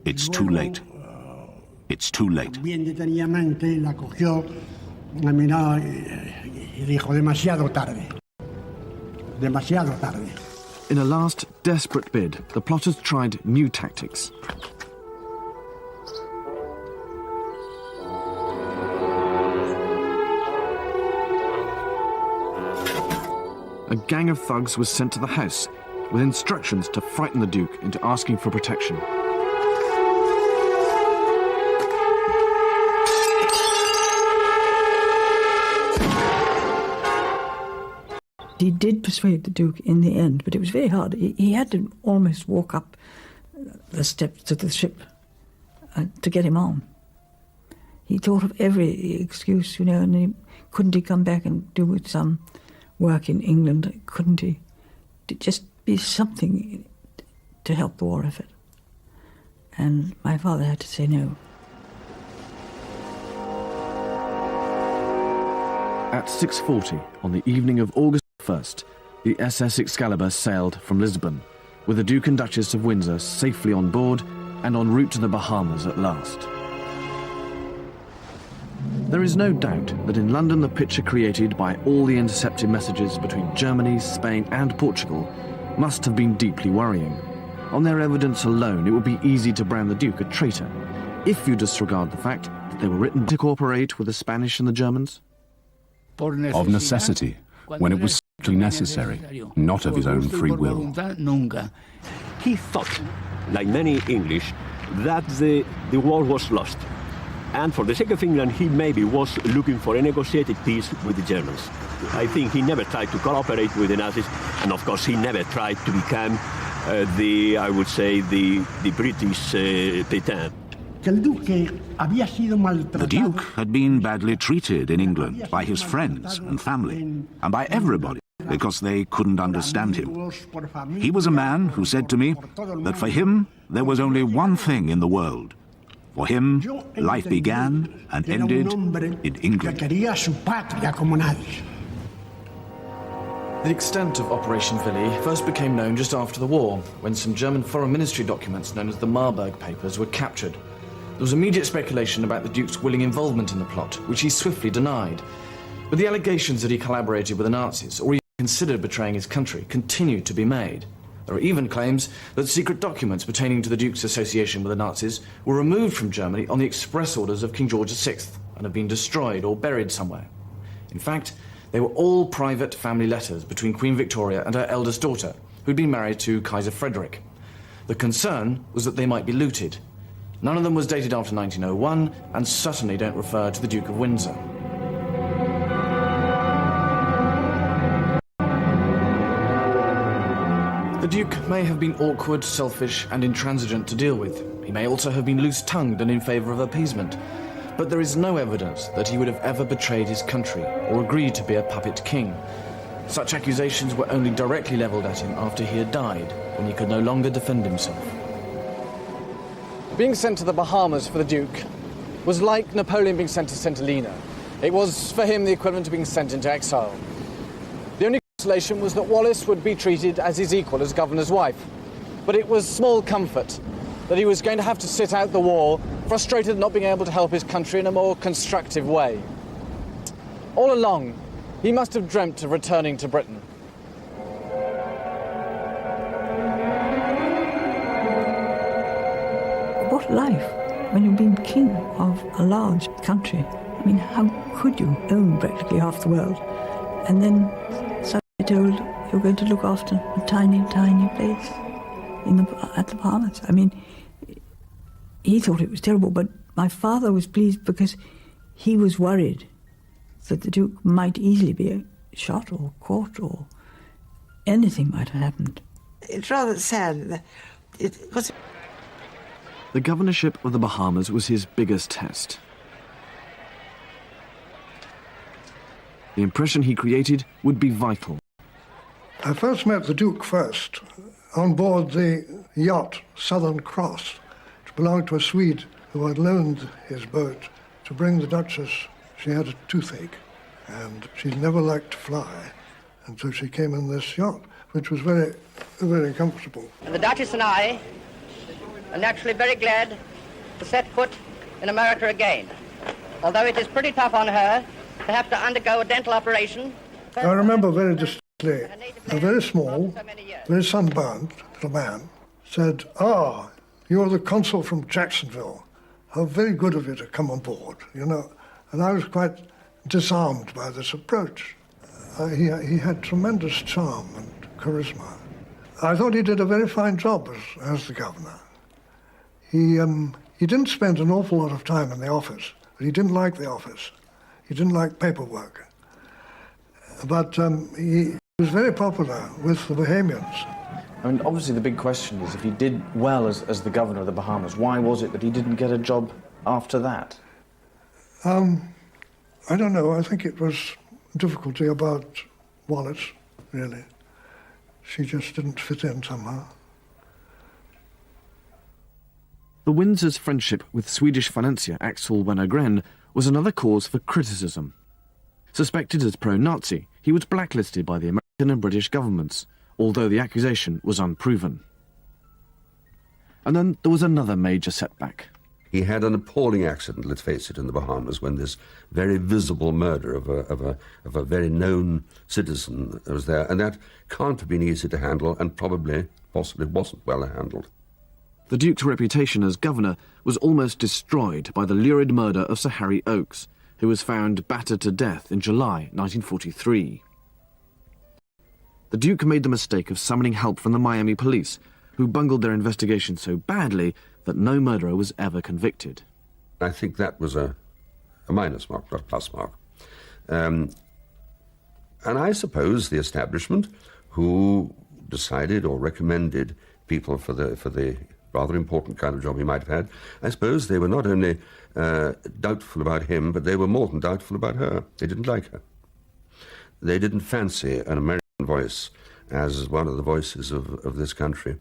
"It's too late. It's too late." bien detenidamente la cogió, la miró y dijo demasiado tarde. Demasiado tarde. In a last desperate bid, the plotters tried new tactics. A gang of thugs was sent to the house with instructions to frighten the Duke into asking for protection. He did persuade the Duke in the end, but it was very hard. He had to almost walk up the steps to the ship to get him on. He thought of every excuse, you know, and couldn't he come back and do some work in England? Couldn't he? To just be something to help the war effort. And my father had to say no. At 6:40 on the evening of August 1st, the SS Excalibur sailed from Lisbon, with the Duke and Duchess of Windsor safely on board and en route to the Bahamas at last. There is no doubt that in London the picture created by all the intercepted messages between Germany, Spain and Portugal must have been deeply worrying. On their evidence alone, it would be easy to brand the Duke a traitor, if you disregard the fact that they were written to cooperate with the Spanish and the Germans. Of necessity, when it was strictly necessary, not of his own free will. He thought, like many English, that the war was lost. And for the sake of England, he maybe was looking for a negotiated peace with the Germans. I think he never tried to cooperate with the Nazis, and of course he never tried to become the British Pétain. The Duke had been badly treated in England by his friends and family, and by everybody, because they couldn't understand him. He was a man who said to me that for him there was only one thing in the world. For him, life began and ended in England. The extent of Operation VIII first became known just after the war, when some German Foreign Ministry documents known as the Marburg Papers were captured. There was immediate speculation about the Duke's willing involvement in the plot, which he swiftly denied. But the allegations that he collaborated with the Nazis, or even considered betraying his country, continued to be made. There are even claims that secret documents pertaining to the Duke's association with the Nazis were removed from Germany on the express orders of King George VI and have been destroyed or buried somewhere. In fact, they were all private family letters between Queen Victoria and her eldest daughter, who'd been married to Kaiser Frederick. The concern was that they might be looted. None of them was dated after 1901 and certainly don't refer to the Duke of Windsor. The Duke may have been awkward, selfish and intransigent to deal with. He may also have been loose-tongued and in favour of appeasement. But there is no evidence that he would have ever betrayed his country or agreed to be a puppet king. Such accusations were only directly levelled at him after he had died, when he could no longer defend himself. Being sent to the Bahamas for the Duke was like Napoleon being sent to St. Helena. It was, for him, the equivalent of being sent into exile. The only consolation was that Wallis would be treated as his equal as governor's wife. But it was small comfort that he was going to have to sit out the war, frustrated at not being able to help his country in a more constructive way. All along, he must have dreamt of returning to Britain. What life when you've been king of a large country? I mean, how could you own practically half the world and then suddenly be told you're going to look after a tiny, tiny place at the Bahamas. I mean, he thought it was terrible, but my father was pleased because he was worried that the Duke might easily be shot or caught or anything might have happened. It's rather sad. The governorship of the Bahamas was his biggest test. The impression he created would be vital. I first met the Duke first on board the yacht Southern Cross, which belonged to a Swede who had loaned his boat to bring the Duchess. She had a toothache and she never liked to fly, and so she came in this yacht, which was very, very comfortable. The Duchess and I are naturally very glad to set foot in America again, although it is pretty tough on her to have to undergo a dental operation. I remember very distinctly a very small, very sunburned little man said, "Ah, you're the consul from Jacksonville. How very good of you to come on board," you know. And I was quite disarmed by this approach. He had tremendous charm and charisma. I thought he did a very fine job as the governor. He didn't spend an awful lot of time in the office, but he didn't like the office. He didn't like paperwork. But he was very popular with the Bahamians. I mean, obviously the big question is, if he did well as the governor of the Bahamas, why was it that he didn't get a job after that? I don't know. I think it was difficulty about Wallis, really. She just didn't fit in somehow. The Windsors' friendship with Swedish financier Axel Wenner-Gren was another cause for criticism. Suspected as pro-Nazi, he was blacklisted by the American and British governments, although the accusation was unproven. And then there was another major setback. He had an appalling accident, let's face it, in the Bahamas, when this very visible murder of a very known citizen was there, and that can't have been easy to handle, and possibly wasn't well handled. The Duke's reputation as governor was almost destroyed by the lurid murder of Sir Harry Oakes, who was found battered to death in July 1943. The Duke made the mistake of summoning help from the Miami police, who bungled their investigation so badly that no murderer was ever convicted. I think that was a minus mark, not a plus mark. And I suppose the establishment, who decided or recommended people for the rather important kind of job he might have had, I suppose they were not only doubtful about him, but they were more than doubtful about her. They didn't like her. They didn't fancy an American voice as one of the voices of this country.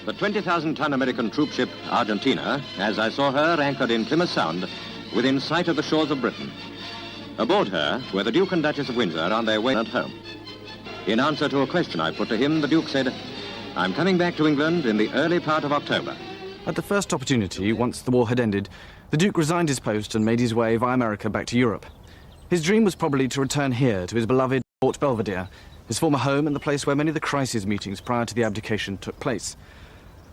The 20,000-ton American troopship Argentina, as I saw her anchored in Plymouth Sound, within sight of the shores of Britain. Aboard her were the Duke and Duchess of Windsor on their way at home. In answer to a question I put to him, the Duke said, "I'm coming back to England in the early part of October." At the first opportunity, once the war had ended, the Duke resigned his post and made his way via America back to Europe. His dream was probably to return here to his beloved Fort Belvedere, his former home and the place where many of the crisis meetings prior to the abdication took place.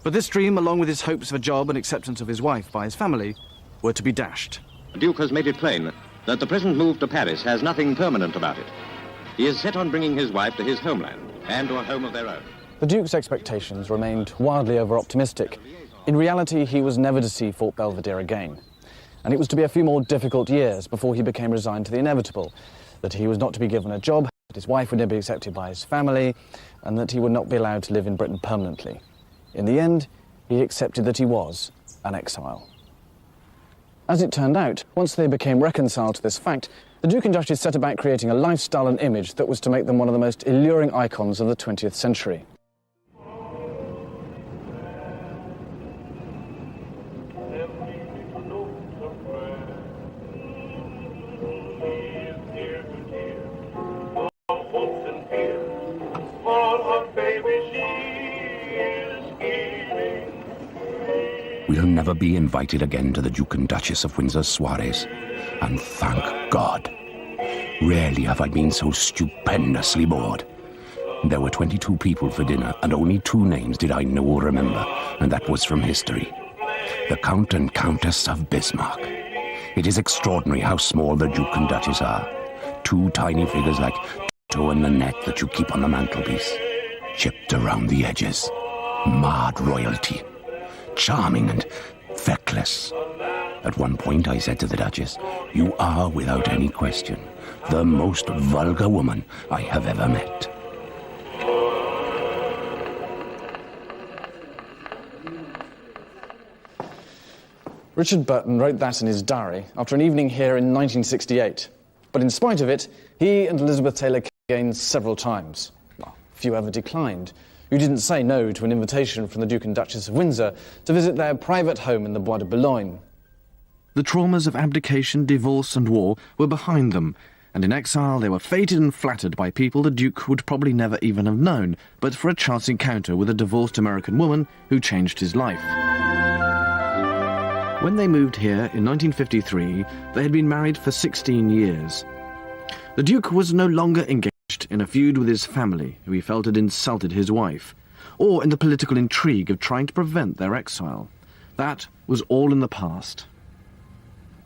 But this dream, along with his hopes of a job and acceptance of his wife by his family, were to be dashed. The Duke has made it plain that the present move to Paris has nothing permanent about it. He is set on bringing his wife to his homeland and to a home of their own. The Duke's expectations remained wildly over-optimistic. In reality, he was never to see Fort Belvedere again. And it was to be a few more difficult years before he became resigned to the inevitable, that he was not to be given a job, that his wife would never be accepted by his family, and that he would not be allowed to live in Britain permanently. In the end, he accepted that he was an exile. As it turned out, once they became reconciled to this fact, the Duke and Duchess set about creating a lifestyle and image that was to make them one of the most alluring icons of the 20th century. We'll never be invited again to the Duke and Duchess of Windsor's soirees, and thank God. Rarely have I been so stupendously bored. There were 22 people for dinner, and only 2 names did I know or remember, and that was from history. The Count and Countess of Bismarck. It is extraordinary how small the Duke and Duchess are. 2 tiny figures like motto in the net that you keep on the mantelpiece. Chipped around the edges. Marred royalty. Charming and feckless. At one point I said to the Duchess, "You are, without any question, the most vulgar woman I have ever met." Richard Burton wrote that in his diary after an evening here in 1968. But in spite of it, he and Elizabeth Taylor came again several times. Well, few ever declined. You didn't say no to an invitation from the Duke and Duchess of Windsor to visit their private home in the Bois de Boulogne. The traumas of abdication, divorce and war were behind them, and in exile they were feted and flattered by people the Duke would probably never even have known, but for a chance encounter with a divorced American woman who changed his life. When they moved here in 1953, they had been married for 16 years. The Duke was no longer engaged in a feud with his family, who he felt had insulted his wife, or in the political intrigue of trying to prevent their exile. That was all in the past.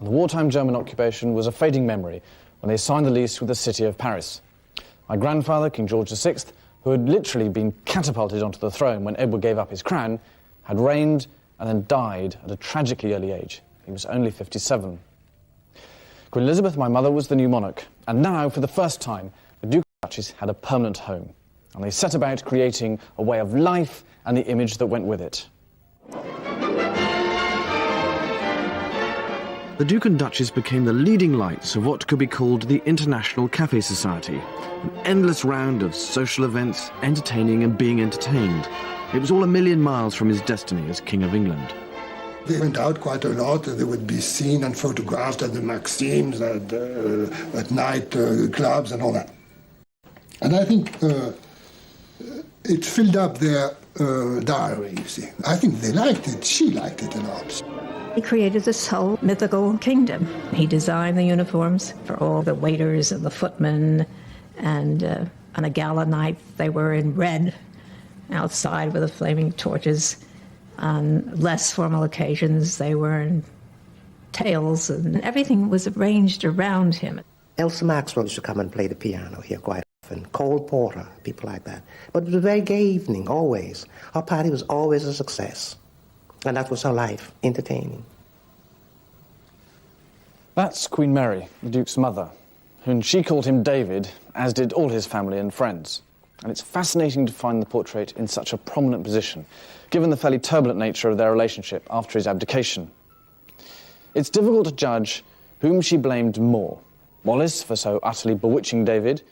The wartime German occupation was a fading memory when they signed the lease with the city of Paris. My grandfather, King George VI, who had literally been catapulted onto the throne when Edward gave up his crown, had reigned and then died at a tragically early age. He was only 57. Queen Elizabeth, my mother, was the new monarch, and now, for the first time, the Duke and Duchess had a permanent home, and they set about creating a way of life and the image that went with it. The Duke and Duchess became the leading lights of what could be called the International Cafe Society, an endless round of social events, entertaining and being entertained. It was all a million miles from his destiny as King of England. They went out quite a lot. They would be seen and photographed at the Maxims, at night clubs and all that. And I think it filled up their diary, you see. I think they liked it. She liked it a lot. He created this whole mythical kingdom. He designed the uniforms for all the waiters and the footmen, and on a gala night they were in red outside with the flaming torches. On less formal occasions they were in tails, and everything was arranged around him. Elsa Maxwell used to come and play the piano here quite often, Cole Porter, people like that. But it was a very gay evening, always. Our party was always a success. And that was her life, entertaining. That's Queen Mary, the Duke's mother, and she called him David, as did all his family and friends. And it's fascinating to find the portrait in such a prominent position, given the fairly turbulent nature of their relationship after his abdication. It's difficult to judge whom she blamed more, Wallis for so utterly bewitching David,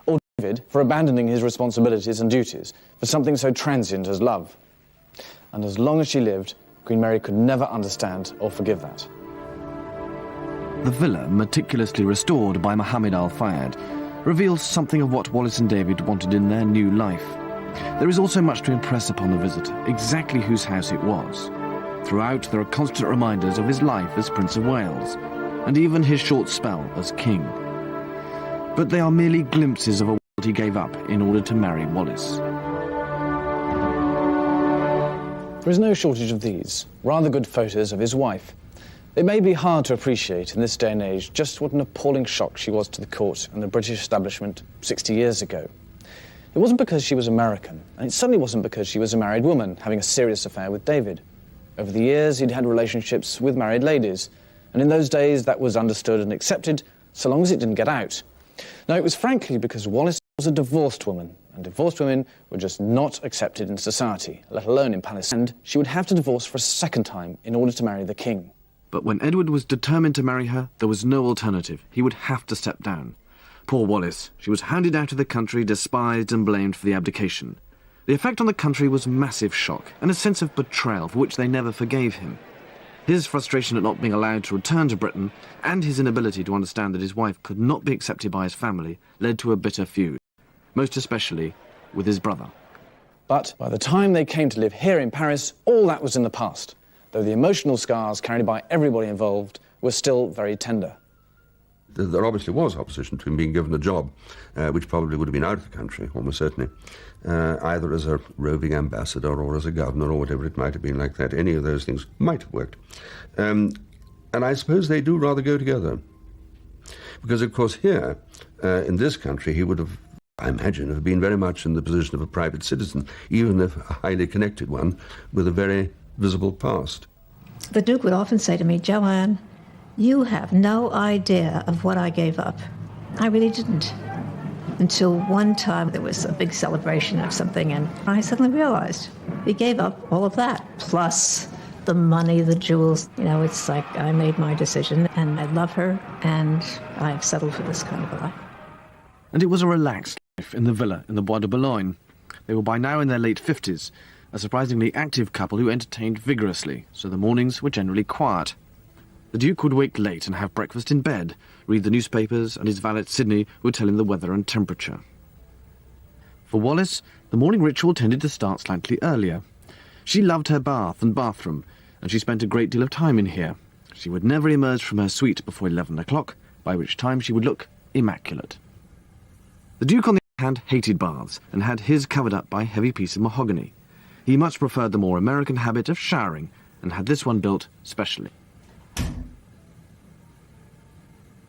or David for abandoning his responsibilities and duties for something so transient as love. And as long as she lived, Queen Mary could never understand or forgive that. The villa, meticulously restored by Mohammed Al Fayed, reveals something of what Wallis and David wanted in their new life. There is also much to impress upon the visitor, exactly whose house it was. Throughout, there are constant reminders of his life as Prince of Wales, and even his short spell as king. But they are merely glimpses of a world he gave up in order to marry Wallis. There is no shortage of these, rather good photos of his wife. It may be hard to appreciate in this day and age just what an appalling shock she was to the court and the British establishment 60 years ago. It wasn't because she was American, and it certainly wasn't because she was a married woman having a serious affair with David. Over the years, he'd had relationships with married ladies, and in those days that was understood and accepted so long as it didn't get out. Now, it was frankly because Wallis was a divorced woman, and divorced women were just not accepted in society, let alone in Palace. And she would have to divorce for a second time in order to marry the king. But when Edward was determined to marry her, there was no alternative. He would have to step down. Poor Wallis. She was hounded out of the country, despised and blamed for the abdication. The effect on the country was massive shock and a sense of betrayal for which they never forgave him. His frustration at not being allowed to return to Britain and his inability to understand that his wife could not be accepted by his family led to a bitter feud, most especially with his brother. But by the time they came to live here in Paris, all that was in the past, though the emotional scars carried by everybody involved were still very tender. There obviously was opposition to him being given a job, which probably would have been out of the country, almost certainly, either as a roving ambassador or as a governor or whatever it might have been like that. Any of those things might have worked. And I suppose they do rather go together. Because, of course, here, in this country, he would have I imagine, have been very much in the position of a private citizen, even if a highly connected one with a very visible past. The Duke would often say to me, "Joanne, you have no idea of what I gave up." I really didn't. Until one time there was a big celebration of something, and I suddenly realized we gave up all of that, plus the money, the jewels. You know, it's like I made my decision, and I love her, and I've settled for this kind of a life. And it was a relaxed life in the villa in the Bois de Boulogne. They were by now in their late 50s, a surprisingly active couple who entertained vigorously, so the mornings were generally quiet. The Duke would wake late and have breakfast in bed, read the newspapers, and his valet Sydney would tell him the weather and temperature. For Wallis, the morning ritual tended to start slightly earlier. She loved her bath and bathroom, and she spent a great deal of time in here. She would never emerge from her suite before 11 o'clock, by which time she would look immaculate. The Duke, on the other hand, hated baths, and had his covered up by a heavy piece of mahogany. He much preferred the more American habit of showering, and had this one built specially.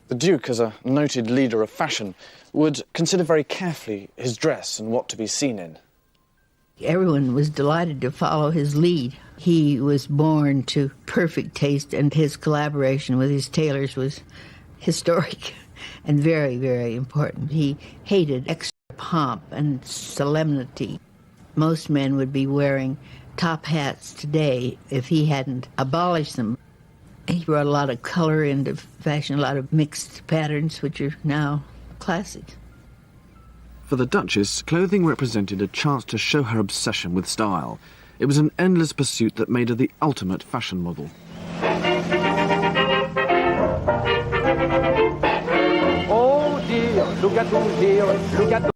The Duke, as a noted leader of fashion, would consider very carefully his dress and what to be seen in. Everyone was delighted to follow his lead. He was born to perfect taste, and his collaboration with his tailors was historic and very, very important. He hated extra pomp and solemnity. Most men would be wearing top hats today if he hadn't abolished them. He brought a lot of color into fashion, a lot of mixed patterns, which are now classic. For the Duchess, clothing represented a chance to show her obsession with style. It was an endless pursuit that made her the ultimate fashion model. Oh dear, look at who's here, look at the...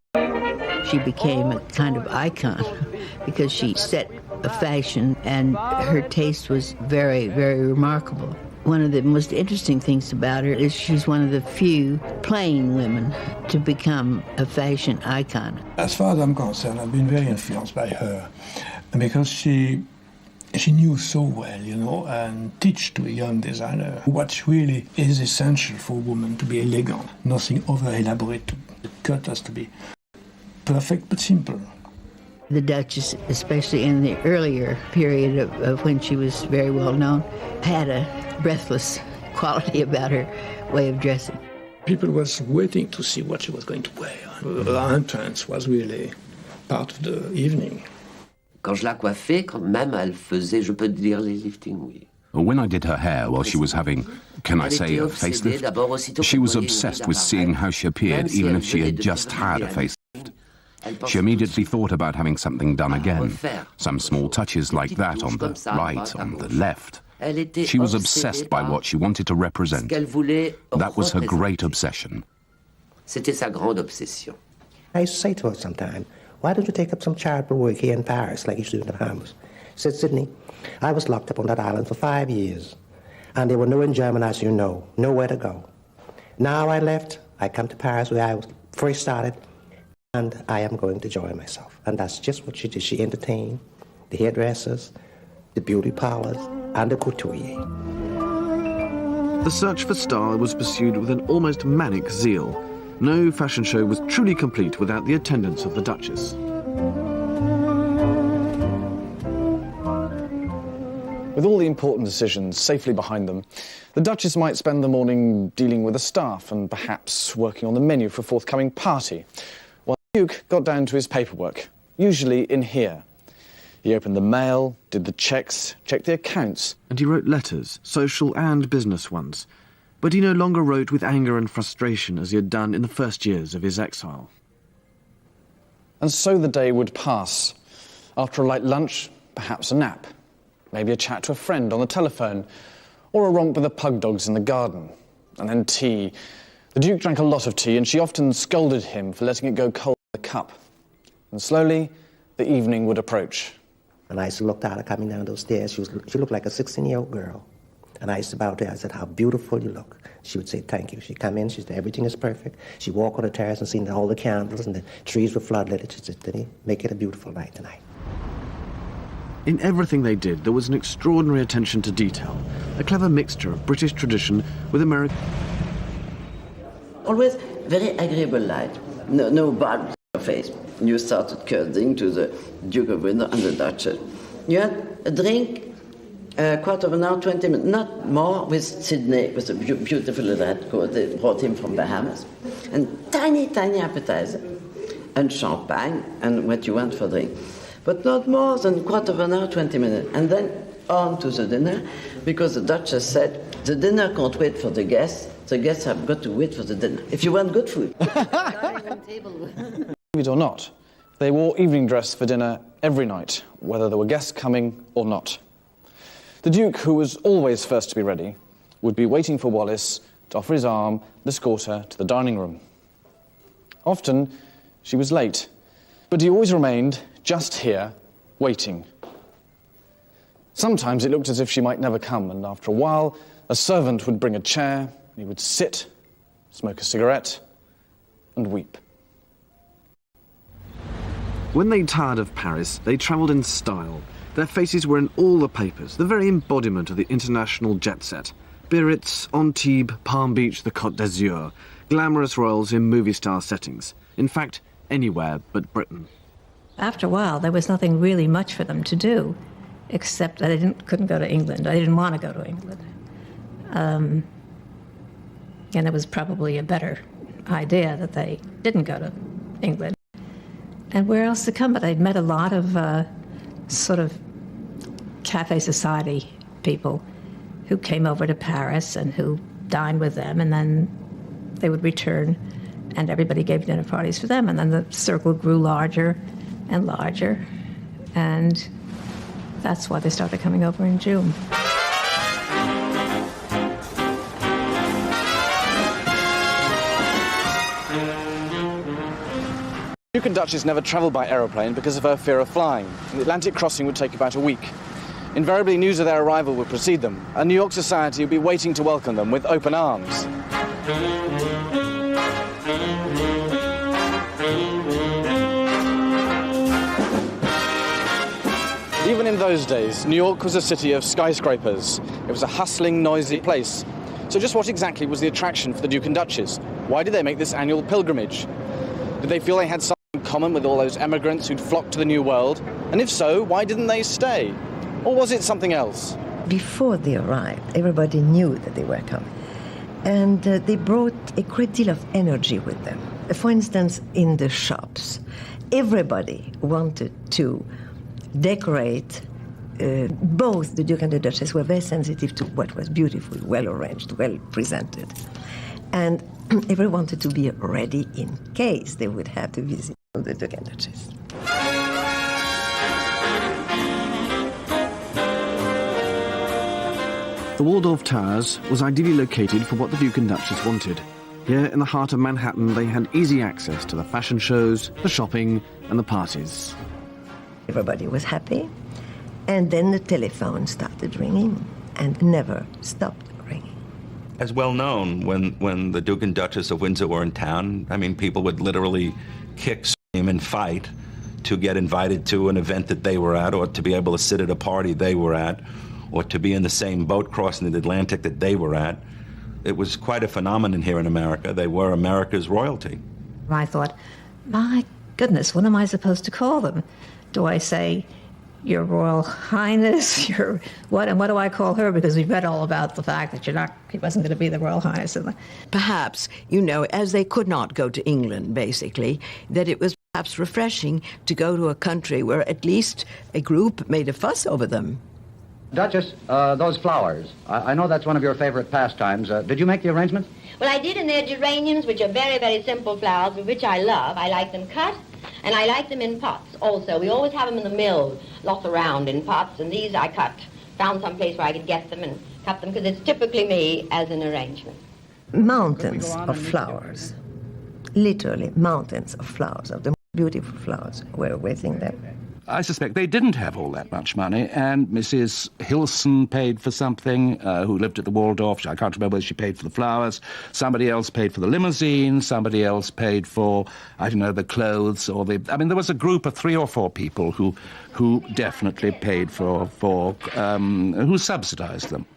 She became a kind of icon because she set a fashion, and her taste was very, very remarkable. One of the most interesting things about her is she's one of the few plain women to become a fashion icon. As far as I'm concerned, I've been very influenced by her because she knew so well, you know, and teach to a young designer what really is essential for a woman to be elegant. Nothing over-elaborate. The cut has to be perfect but simple. The Duchess, especially in the earlier period of when she was very well known, had a breathless quality about her way of dressing. People was waiting to see what she was going to wear. Her entrance was really part of the evening. Quand je la coiffais, quand même, elle faisait, je peux dire, les liftings, oui. When I did her hair while she was having, can I say, a facelift, she was obsessed with seeing how she appeared, even if she had just had a facelift. She immediately thought about having something done again, some small touches like that on the right, on the left. She was obsessed by what she wanted to represent. That was her great obsession. C'était sa grande obsession. I used to say to her sometime, why don't you take up some charitable work here in Paris like you used to do in the Bahamas? She said, Sydney, I was locked up on that island for 5 years, and there were no in German, as you know, nowhere to go. Now I left, I come to Paris where I was first started, and I am going to enjoy myself. And that's just what she did. She entertained the hairdressers, the beauty parlors, and the couturier. The search for style was pursued with an almost manic zeal. No fashion show was truly complete without the attendance of the Duchess. With all the important decisions safely behind them, the Duchess might spend the morning dealing with the staff and perhaps working on the menu for a forthcoming party, while the Duke got down to his paperwork, usually in here. He opened the mail, did the checks, checked the accounts. And he wrote letters, social and business ones. But he no longer wrote with anger and frustration as he had done in the first years of his exile. And so the day would pass. After a light lunch, perhaps a nap. Maybe a chat to a friend on the telephone, or a romp with the pug dogs in the garden. And then tea. The Duke drank a lot of tea, and she often scolded him for letting it go cold in the cup. And slowly, the evening would approach. And I used to look at her coming down those stairs. She looked like a 16-year-old girl. And I used to bow to her. I said, how beautiful you look. She would say, thank you. She'd come in. She'd say, everything is perfect. She'd walk on the terrace and see all the candles and the trees were floodlit. She said, Denny, make it a beautiful night tonight. In everything they did, there was an extraordinary attention to detail, a clever mixture of British tradition with American... Always very agreeable light. No bad face. You started courting to the Duke of Windsor and the Duchess. You had a drink, a quarter of an hour, 20 minutes, not more, with Sydney, with a beautiful red coat. They brought him from Bahamas. And tiny, tiny appetizer, and champagne, and what you want for drink. But not more than a quarter of an hour, 20 minutes. And then on to the dinner, because the Duchess said, the dinner can't wait for the guests have got to wait for the dinner. If you want good food. Believe it or not, they wore evening dress for dinner every night, whether there were guests coming or not. The Duke, who was always first to be ready, would be waiting for Wallis to offer his arm and escort her to the dining room. Often, she was late, but he always remained just here, waiting. Sometimes it looked as if she might never come, and after a while, a servant would bring a chair, and he would sit, smoke a cigarette, and weep. When they tired of Paris, they travelled in style. Their faces were in all the papers, the very embodiment of the international jet set. Biarritz, Antibes, Palm Beach, the Côte d'Azur. Glamorous roles in movie-star settings. In fact, anywhere but Britain. After a while, there was nothing really much for them to do, except that they couldn't go to England. They didn't want to go to England. And it was probably a better idea that they didn't go to England. And where else to come? But they'd met a lot of sort of cafe society people who came over to Paris and who dined with them, and then they would return and everybody gave dinner parties for them, and then the circle grew larger and larger, and that's why they started coming over in June. Duke and Duchess never travelled by aeroplane because of her fear of flying. The Atlantic crossing would take about a week. Invariably, news of their arrival would precede them, and New York society would be waiting to welcome them with open arms. Even in those days, New York was a city of skyscrapers. It was a hustling, noisy place. So just what exactly was the attraction for the Duke and Duchess? Why did they make this annual pilgrimage? Did they feel they had something in common with all those emigrants who'd flocked to the New World? And if so, why didn't they stay? Or was it something else? Before they arrived, everybody knew that they were coming. And they brought a great deal of energy with them. For instance, in the shops, everybody wanted to decorate. Both the Duke and the Duchess were very sensitive to what was beautiful, well arranged, well presented. And everyone wanted to be ready in case they would have to visit the Duke and Duchess. The Waldorf Towers was ideally located for what the Duke and Duchess wanted. Here in the heart of Manhattan, they had easy access to the fashion shows, the shopping, and the parties. Everybody was happy, and then the telephone started ringing and never stopped ringing. As well known, when the Duke and Duchess of Windsor were in town, I mean, people would literally kick, scream, and fight to get invited to an event that they were at, or to be able to sit at a party they were at, or to be in the same boat crossing the Atlantic that they were at. It was quite a phenomenon here in America. They were America's royalty. I thought, my goodness, what am I supposed to call them? Do I say, Your Royal Highness, your what, and what do I call her? Because we've read all about the fact that he wasn't going to be the Royal Highness. Perhaps, as they could not go to England, basically, that it was perhaps refreshing to go to a country where at least a group made a fuss over them. Duchess, those flowers. I know that's one of your favorite pastimes. Did you make the arrangements? Well, I did, and they're geraniums, which are very, very simple flowers, which I love. I like them cut, and I like them in pots also. We always have them in the mill, lots around in pots, and these I cut. Found some place where I could get them and cut them, because it's typically me as an arrangement. Mountains of flowers, literally mountains of flowers, of the beautiful flowers were waiting there. I suspect they didn't have all that much money, and Mrs. Hilson paid for something, who lived at the Waldorf. I can't remember whether she paid for the flowers. Somebody else paid for the limousine. Somebody else paid for, I don't know, the clothes or the... I mean, there was a group of 3 or 4 people who definitely paid for who subsidized them.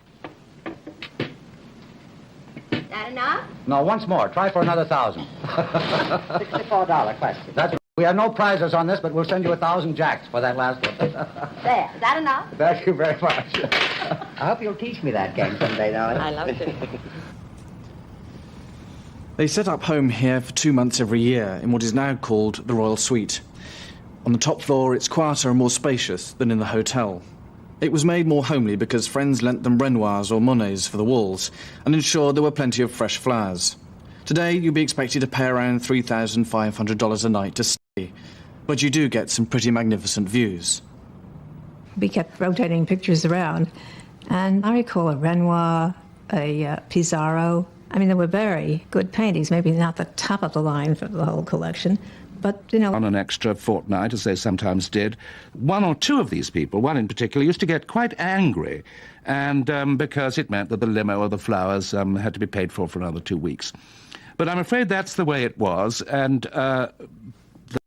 That enough? No, once more. Try for another 1,000. $64 question. That's We have no prizes on this, but we'll send you 1,000 jacks for that last one. There, is that enough? Thank you very much. I hope you'll teach me that game someday, darling. I love to. They set up home here for 2 months every year in what is now called the Royal Suite. On the top floor, it's quieter and more spacious than in the hotel. It was made more homely because friends lent them Renoirs or Monets for the walls and ensured there were plenty of fresh flowers. Today, you'd be expected to pay around $3,500 a night to stay, but you do get some pretty magnificent views. We kept rotating pictures around, and I recall a Renoir, a Pissarro. I mean, they were very good paintings, maybe not the top of the line for the whole collection, but, you know... On an extra fortnight, as they sometimes did, one or two of these people, one in particular, used to get quite angry, and because it meant that the limo or the flowers had to be paid for another 2 weeks. But I'm afraid that's the way it was, and the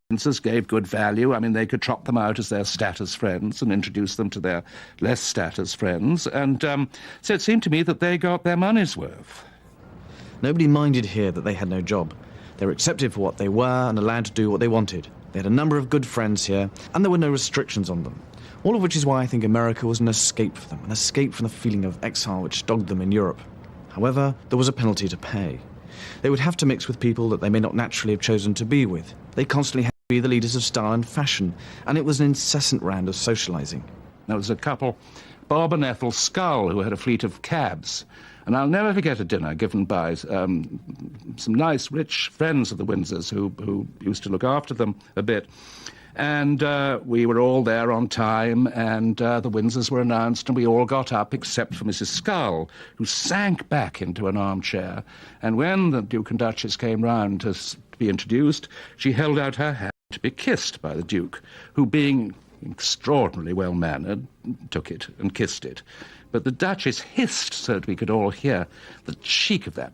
Windsors gave good value. I mean, they could trot them out as their status friends and introduce them to their less status friends, and so it seemed to me that they got their money's worth. Nobody minded here that they had no job. They were accepted for what they were and allowed to do what they wanted. They had a number of good friends here, and there were no restrictions on them. All of which is why I think America was an escape for them, an escape from the feeling of exile which dogged them in Europe. However, there was a penalty to pay. They would have to mix with people that they may not naturally have chosen to be with. They constantly had to be the leaders of style and fashion, and it was an incessant round of socialising. There was a couple, Bob and Ethel Scull, who had a fleet of cabs. And I'll never forget a dinner given by some nice, rich friends of the Windsors who used to look after them a bit. And we were all there on time, and the Windsors were announced, and we all got up except for Mrs. Scull, who sank back into an armchair. And when the Duke and Duchess came round to be introduced, she held out her hand to be kissed by the Duke, who, being extraordinarily well-mannered, took it and kissed it. But the Duchess hissed so that we could all hear. The cheek of that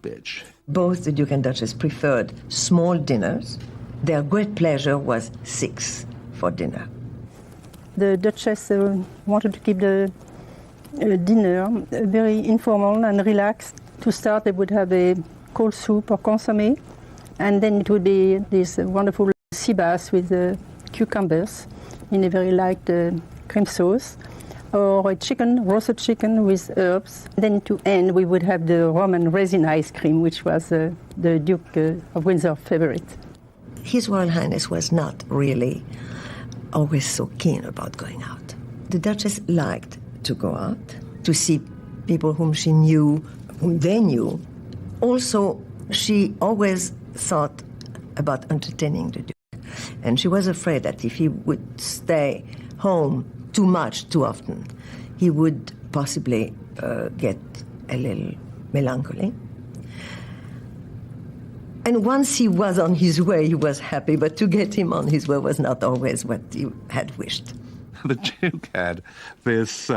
bitch. Both the Duke and Duchess preferred small dinners. Their great pleasure was 6 for dinner. The Duchess wanted to keep the dinner very informal and relaxed. To start, they would have a cold soup or consommé, and then it would be this wonderful sea bass with cucumbers in a very light cream sauce, or a roasted chicken with herbs. Then to end, we would have the rum and resin ice cream, which was the Duke of Windsor's favorite. His Royal Highness was not really always so keen about going out. The Duchess liked to go out, to see people whom she knew, whom they knew. Also, she always thought about entertaining the Duke. And she was afraid that if he would stay home too much, too often, he would possibly get a little melancholy. And once he was on his way, he was happy, but to get him on his way was not always what he had wished. The Duke had this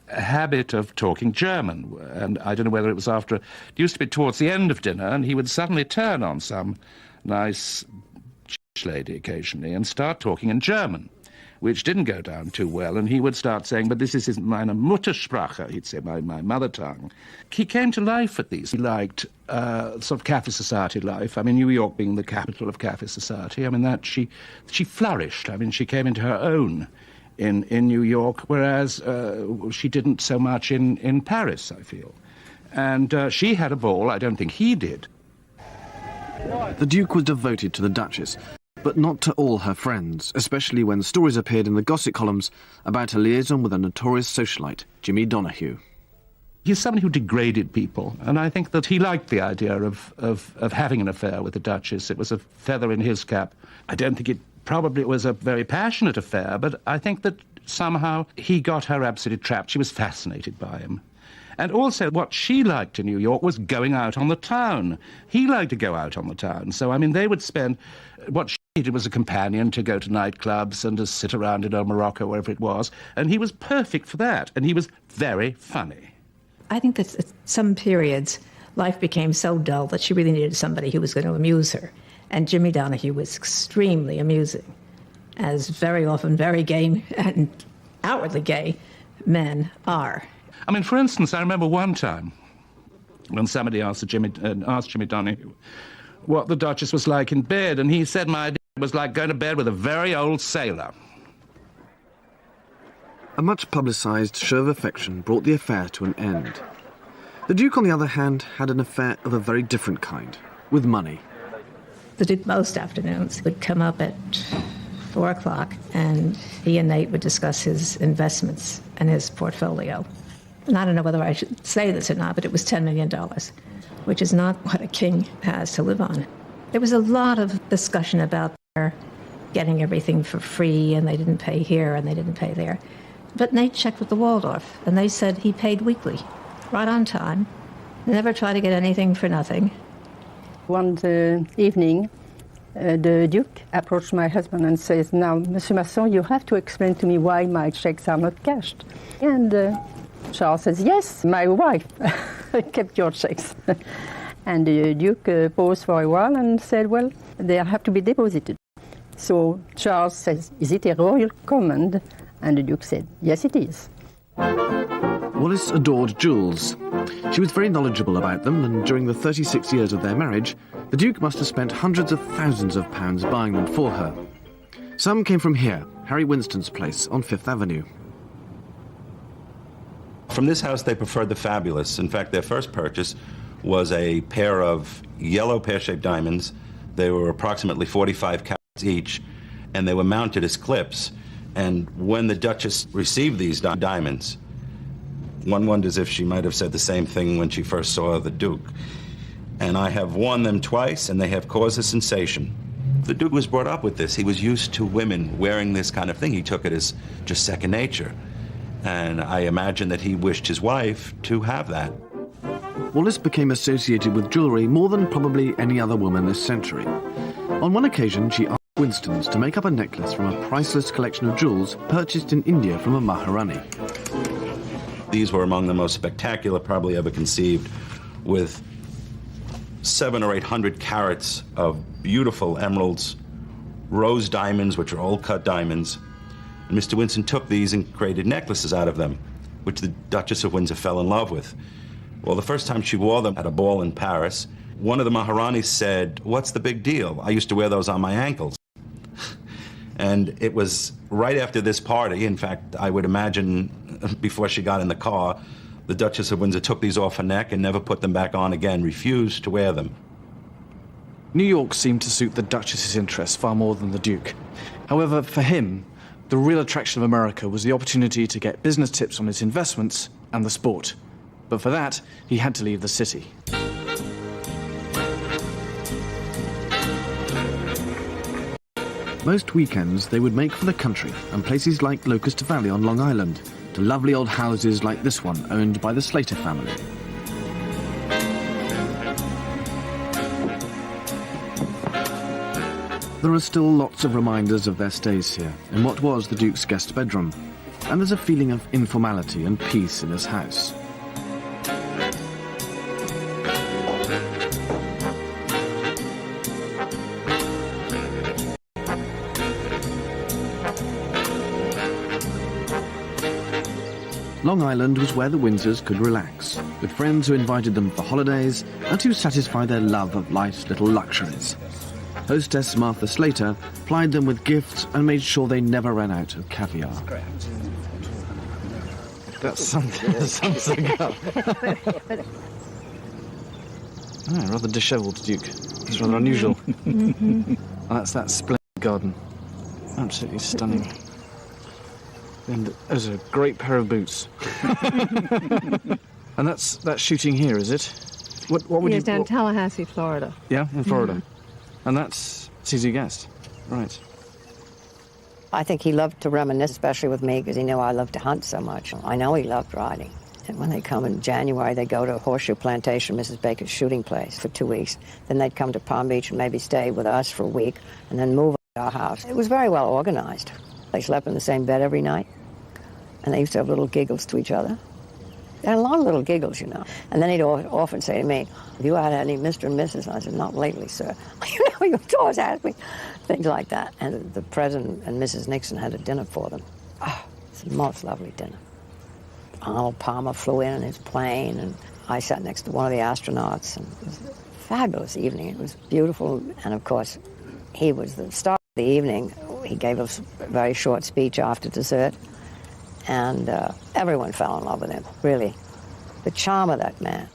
habit of talking German, and I don't know whether it was after, it used to be towards the end of dinner, and he would suddenly turn on some nice lady occasionally and start talking in German, which didn't go down too well, and he would start saying, but this is meine Muttersprache, he'd say, my mother tongue. He came to life at these. He liked sort of cafe society life. I mean, New York being the capital of cafe society, I mean, that she flourished. I mean, she came into her own in New York, whereas she didn't so much in Paris, I feel. And she had a ball, I don't think he did. The Duke was devoted to the Duchess, but not to all her friends, especially when stories appeared in the gossip columns about a liaison with a notorious socialite, Jimmy Donahue. He's somebody who degraded people, and I think that he liked the idea of having an affair with the Duchess. It was a feather in his cap. I don't think it probably was a very passionate affair, but I think that somehow he got her absolutely trapped. She was fascinated by him. And also what she liked in New York was going out on the town. He liked to go out on the town. So, I mean, they would spend... What she needed was a companion to go to nightclubs and to sit around in Morocco, wherever it was. And he was perfect for that. And he was very funny. I think that at some periods, life became so dull that she really needed somebody who was going to amuse her. And Jimmy Donahue was extremely amusing, as very often very gay and outwardly gay men are. I mean, for instance, I remember one time when somebody asked Jimmy Donahue what the Duchess was like in bed, and he said, "My dear, was like going to bed with a very old sailor. A much publicised show of affection brought the affair to an end. The Duke, on the other hand, had an affair of a very different kind, with money. The Duke most afternoons would come up at 4 o'clock and he and Nate would discuss his investments and his portfolio. And I don't know whether I should say this or not, but it was $10 million, which is not what a king has to live on. There was a lot of discussion about their getting everything for free and they didn't pay here and they didn't pay there. But Nate checked with the Waldorf and they said he paid weekly, right on time. They never tried to get anything for nothing. One evening, the Duke approached my husband and says, "Now, Monsieur Masson, you have to explain to me why my checks are not cashed." And Charles says, "Yes, my wife kept your checks." And the Duke paused for a while and said, "Well, they have to be deposited." So Charles says, "Is it a royal command?" And the Duke said, "Yes, it is." Wallis adored jewels. She was very knowledgeable about them, and during the 36 years of their marriage, the Duke must have spent hundreds of thousands of pounds buying them for her. Some came from here, Harry Winston's place on Fifth Avenue. From this house, they preferred the fabulous. In fact, their first purchase was a pair of yellow pear-shaped diamonds. They were approximately 45 carats each, and they were mounted as clips. And when the Duchess received these diamonds, one wonders if she might have said the same thing when she first saw the Duke. And I have worn them twice, and they have caused a sensation. The Duke was brought up with this. He was used to women wearing this kind of thing. He took it as just second nature. And I imagine that he wished his wife to have that. Wallis became associated with jewellery more than probably any other woman this century. On one occasion, she asked Winstons to make up a necklace from a priceless collection of jewels purchased in India from a Maharani. These were among the most spectacular probably ever conceived, with 700 or 800 carats of beautiful emeralds, rose diamonds, which are old cut diamonds. And Mr. Winston took these and created necklaces out of them, which the Duchess of Windsor fell in love with. Well, the first time she wore them at a ball in Paris, one of the Maharanis said, "What's the big deal? I used to wear those on my ankles." And it was right after this party, in fact, I would imagine before she got in the car, the Duchess of Windsor took these off her neck and never put them back on again, refused to wear them. New York seemed to suit the Duchess's interests far more than the Duke. However, for him, the real attraction of America was the opportunity to get business tips on his investments and the sport. But for that, he had to leave the city. Most weekends they would make for the country and places like Locust Valley on Long Island, to lovely old houses like this one owned by the Slater family. There are still lots of reminders of their stays here in what was the Duke's guest bedroom, and there's a feeling of informality and peace in this house. Long Island was where the Windsors could relax, with friends who invited them for holidays and to satisfy their love of life's little luxuries. Hostess Martha Slater plied them with gifts and made sure they never ran out of caviar. That's something up. Rather dishevelled Duke. It's rather unusual. And that's that splendid garden. Absolutely stunning. And there's a great pair of boots. And that's shooting here, is it? What would Yes, down Tallahassee, Florida. Yeah, in Florida. And that's CZ Guest. Right. I think he loved to reminisce, especially with me, because he knew I loved to hunt so much. I know he loved riding. And when they come in January, they go to Horseshoe Plantation, Mrs. Baker's shooting place, for 2 weeks. Then they'd come to Palm Beach and maybe stay with us for a week, and then move to our house. It was very well organized. They slept in the same bed every night, and they used to have little giggles to each other. And a lot of little giggles, you know. And then he'd often say to me, "Have you had any Mr. and Mrs.?" And I said, "Not lately, sir." You know, he would always ask me things like that. And the President and Mrs. Nixon had a dinner for them. Oh, it's the most lovely dinner. Arnold Palmer flew in his plane, and I sat next to one of the astronauts. And it was a fabulous evening. It was beautiful. And, of course, he was the star. The evening, he gave a very short speech after dessert, and everyone fell in love with him, really. The charm of that man.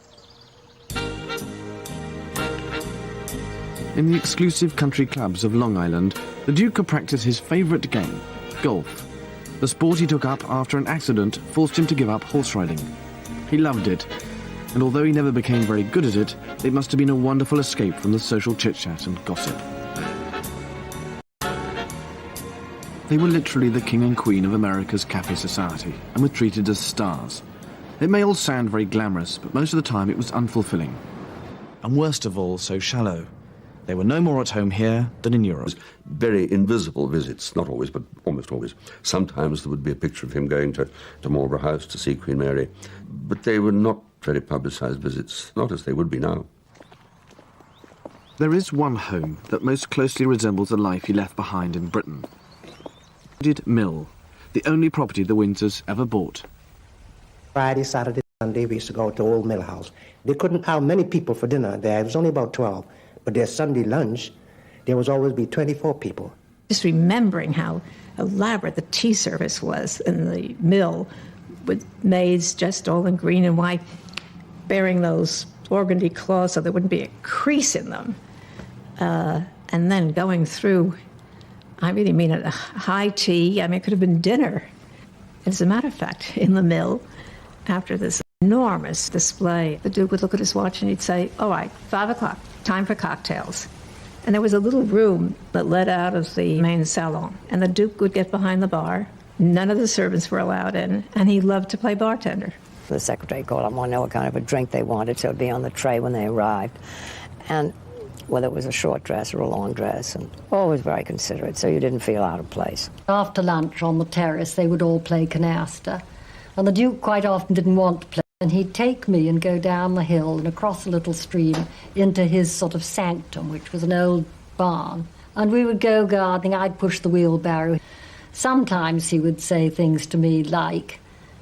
In the exclusive country clubs of Long Island, the Duke could practice his favourite game, golf. The sport he took up after an accident forced him to give up horse riding. He loved it, and although he never became very good at it must have been a wonderful escape from the social chit-chat and gossip. They were literally the king and queen of America's cafe society and were treated as stars. It may all sound very glamorous, but most of the time it was unfulfilling. And worst of all, so shallow. They were no more at home here than in Europe. Very invisible visits, not always, but almost always. Sometimes there would be a picture of him going to Marlborough House to see Queen Mary, but they were not very publicised visits, not as they would be now. There is one home that most closely resembles the life he left behind in Britain. Mill, the only property the Windsors ever bought. Friday, Saturday, Sunday, we used to go to Old Mill House. They couldn't have many people for dinner there. It was only about 12. But their Sunday lunch, there was always be 24 people. Just remembering how elaborate the tea service was in the mill, with maids dressed all in green and white, bearing those organdy cloths so there wouldn't be a crease in them. And then going through, I really mean a high tea. I mean, it could have been dinner. As a matter of fact, in the mill, after this enormous display, the Duke would look at his watch and he'd say, all right, 5 o'clock, time for cocktails. And there was a little room that led out of the main salon, and the Duke would get behind the bar. None of the servants were allowed in, and he loved to play bartender. The secretary called him, wanted to know what kind of a drink they wanted, so it'd be on the tray when they arrived. And whether it was a short dress or a long dress, and always very considerate, so you didn't feel out of place. After lunch on the terrace, they would all play canasta, and the Duke quite often didn't want to play, and he'd take me and go down the hill and across a little stream into his sort of sanctum, which was an old barn, and we would go gardening. I'd push the wheelbarrow. Sometimes he would say things to me like,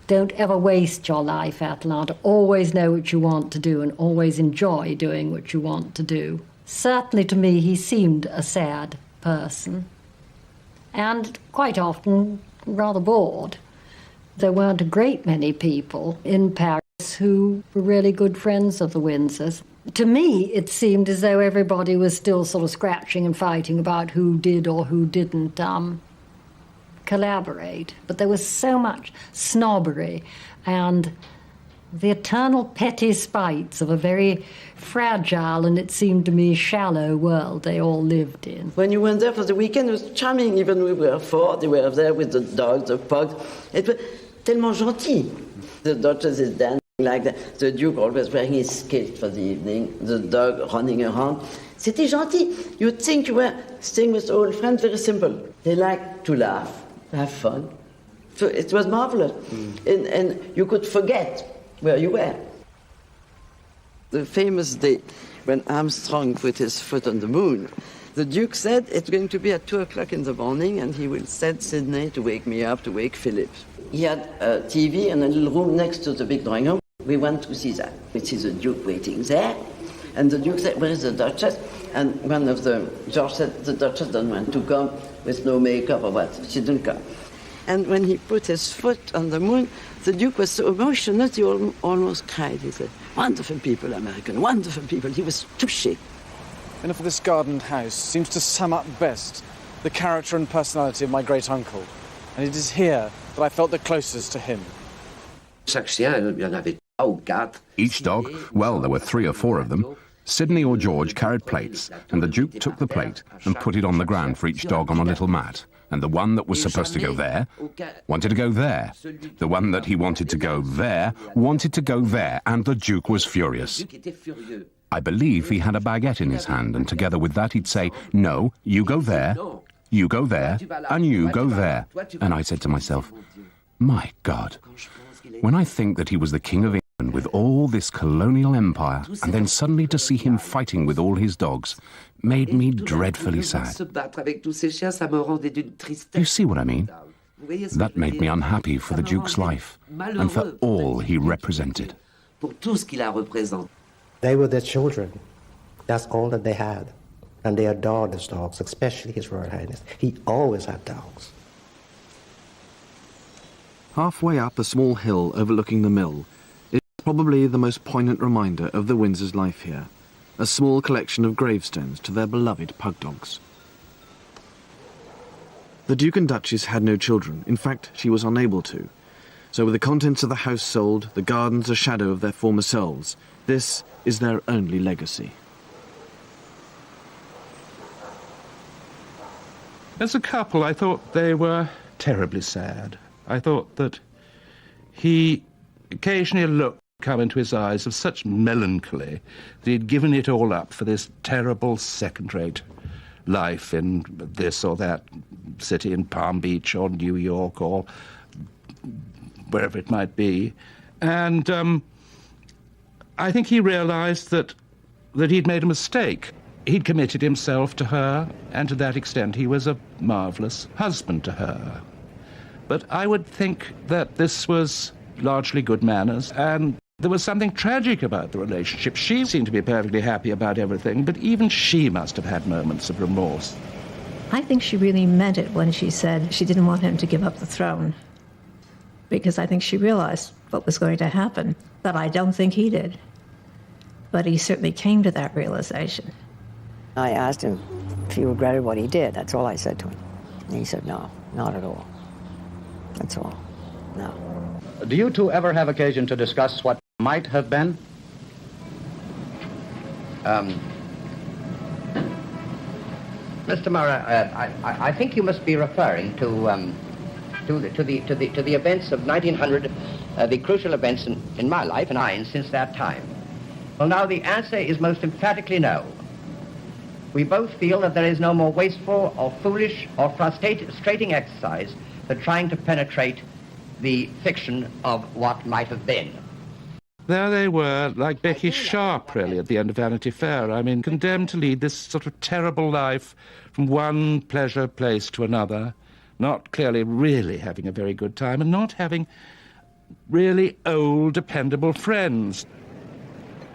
don't ever waste your life, Atalanta. Always know what you want to do and always enjoy doing what you want to do. Certainly to me, he seemed a sad person, and quite often rather bored. There weren't a great many people in Paris who were really good friends of the Windsors. To me, it seemed as though everybody was still sort of scratching and fighting about who did or who didn't collaborate. But there was so much snobbery and the eternal petty spites of a very fragile and, it seemed to me, shallow world they all lived in. When you went there for the weekend, it was charming. Even we were 4, they were there with the dogs, the pugs. It was tellement gentil. The Duchess is dancing like that. The Duke always wearing his kilt for the evening, the dog running around. C'était gentil. You'd think you were staying with old friends, very simple. They liked to laugh, have fun. So it was marvelous. And you could forget where you were. The famous day when Armstrong put his foot on the moon, the Duke said it's going to be at 2 o'clock in the morning and he will send Sydney to wake me up, to wake Philip. He had a TV in a little room next to the big drawing room. We went to see that. We see the Duke waiting there, and the Duke said, where is the Duchess? And one of the, George said, the Duchess doesn't want to come with no makeup or what. She didn't come. And when he put his foot on the moon, the Duke was so emotional he almost cried. He said, wonderful people, American, wonderful people. He was touché. And for this gardened house seems to sum up best the character and personality of my great-uncle. And it is here that I felt the closest to him. Each dog, well, there were 3 or 4 of them, Sydney or George carried plates, and the Duke took the plate and put it on the ground for each dog on a little mat. And the one that was supposed to go there wanted to go there. The one that he wanted to go there wanted to go there, and the Duke was furious. I believe he had a baguette in his hand, and together with that he'd say, no, you go there, you go there, and you go there. And I said to myself, my God, when I think that he was the King of England with all this colonial empire, and then suddenly to see him fighting with all his dogs, made me dreadfully sad. You see what I mean? That made me unhappy for the Duke's life, and for all he represented. They were their children. That's all that they had. And they adored his dogs, especially His Royal Highness. He always had dogs. Halfway up a small hill overlooking the mill is probably the most poignant reminder of the Windsors' life here, a small collection of gravestones to their beloved pug dogs. The Duke and Duchess had no children. In fact, she was unable to. So with the contents of the house sold, the gardens a shadow of their former selves, this is their only legacy. As a couple, I thought they were terribly sad. I thought that he occasionally looked come into his eyes of such melancholy that he'd given it all up for this terrible second-rate life in this or that city in Palm Beach or New York or wherever it might be. And I think he realized that he'd made a mistake. He'd committed himself to her, and to that extent he was a marvelous husband to her. But I would think that this was largely good manners, and there was something tragic about the relationship. She seemed to be perfectly happy about everything, but even she must have had moments of remorse. I think she really meant it when she said she didn't want him to give up the throne, because I think she realized what was going to happen, but I don't think he did. But he certainly came to that realization. I asked him if he regretted what he did. That's all I said to him. And he said, no, not at all. That's all. No. Do you two ever have occasion to discuss what might have been? Mr. Murray, I think you must be referring to the events of 1900, the crucial events in my life and since that time. Well, now the answer is most emphatically no. We both feel that there is no more wasteful or foolish or frustrating exercise than trying to penetrate the fiction of what might have been. There they were, like Becky Sharp, really, at the end of Vanity Fair. I mean, condemned to lead this sort of terrible life from one pleasure place to another, not clearly really having a very good time, and not having really old, dependable friends.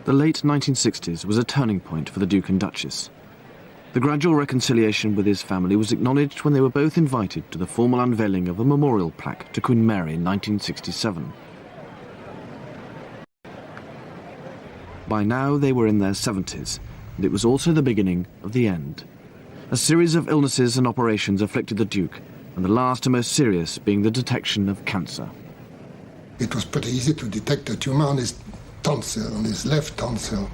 The late 1960s was a turning point for the Duke and Duchess. The gradual reconciliation with his family was acknowledged when they were both invited to the formal unveiling of a memorial plaque to Queen Mary in 1967. By now they were in their 70s, and it was also the beginning of the end. A series of illnesses and operations afflicted the Duke, and the last and most serious being the detection of cancer. It was pretty easy to detect a tumor on his tonsil, on his left tonsil.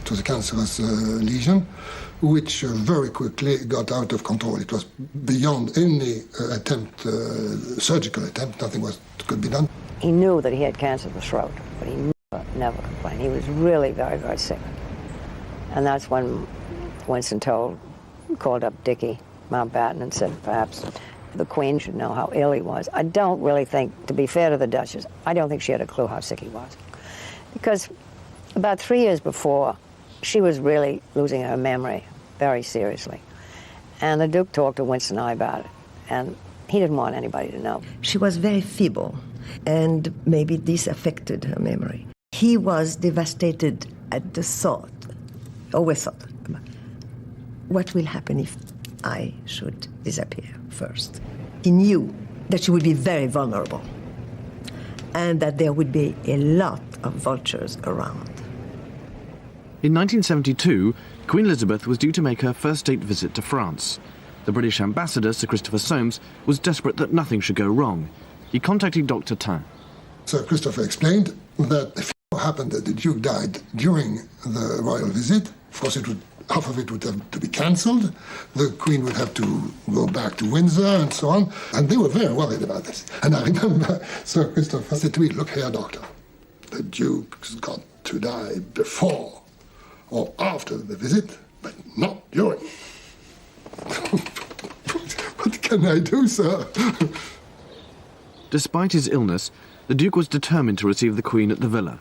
It was a cancerous lesion, which very quickly got out of control. It was beyond any surgical attempt. Nothing could be done. He knew that he had cancer of the throat, but he never complained. He was really very, very sick. And that's when Winston called up Dickie Mountbatten and said perhaps the Queen should know how ill he was. I don't really think, to be fair to the Duchess, I don't think she had a clue how sick he was. Because about 3 years before, she was really losing her memory very seriously. And the Duke talked to Winston and I about it, and he didn't want anybody to know. She was very feeble, and maybe this affected her memory. He was devastated at the thought, always thought, what will happen if I should disappear first? He knew that she would be very vulnerable, and that there would be a lot of vultures around. In 1972, Queen Elizabeth was due to make her first state visit to France. The British ambassador, Sir Christopher Soames, was desperate that nothing should go wrong. He contacted Dr. Tain. Sir Christopher explained that if it happened that the Duke died during the royal visit, of course half of it would have to be cancelled, the Queen would have to go back to Windsor and so on, and they were very worried about this. And I remember Sir Christopher said to me, look here, doctor, the Duke's got to die before or after the visit, but not during. What can I do, sir? Despite his illness, the Duke was determined to receive the Queen at the villa.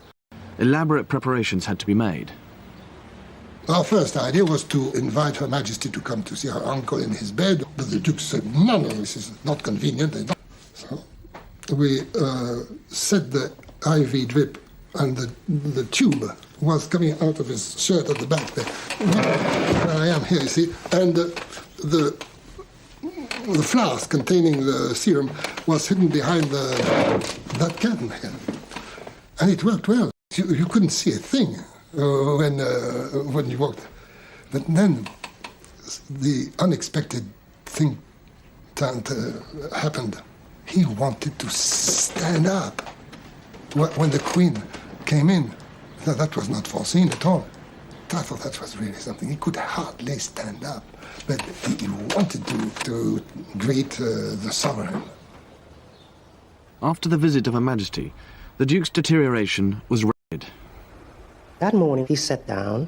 Elaborate preparations had to be made. Our first idea was to invite Her Majesty to come to see her uncle in his bed, but the Duke said, no, this is not convenient. So we set the IV drip and the tube was coming out of his shirt at the back there. Where I am here, you see, and the flask containing the serum was hidden behind that curtain here. And it worked well. You couldn't see a thing when you walked. But then the unexpected thing happened. He wanted to stand up when the Queen came in. That was not foreseen at all. I thought that was really something. He could hardly stand up, but he wanted to greet the sovereign. After the visit of Her Majesty, the Duke's deterioration was rapid. That morning he sat down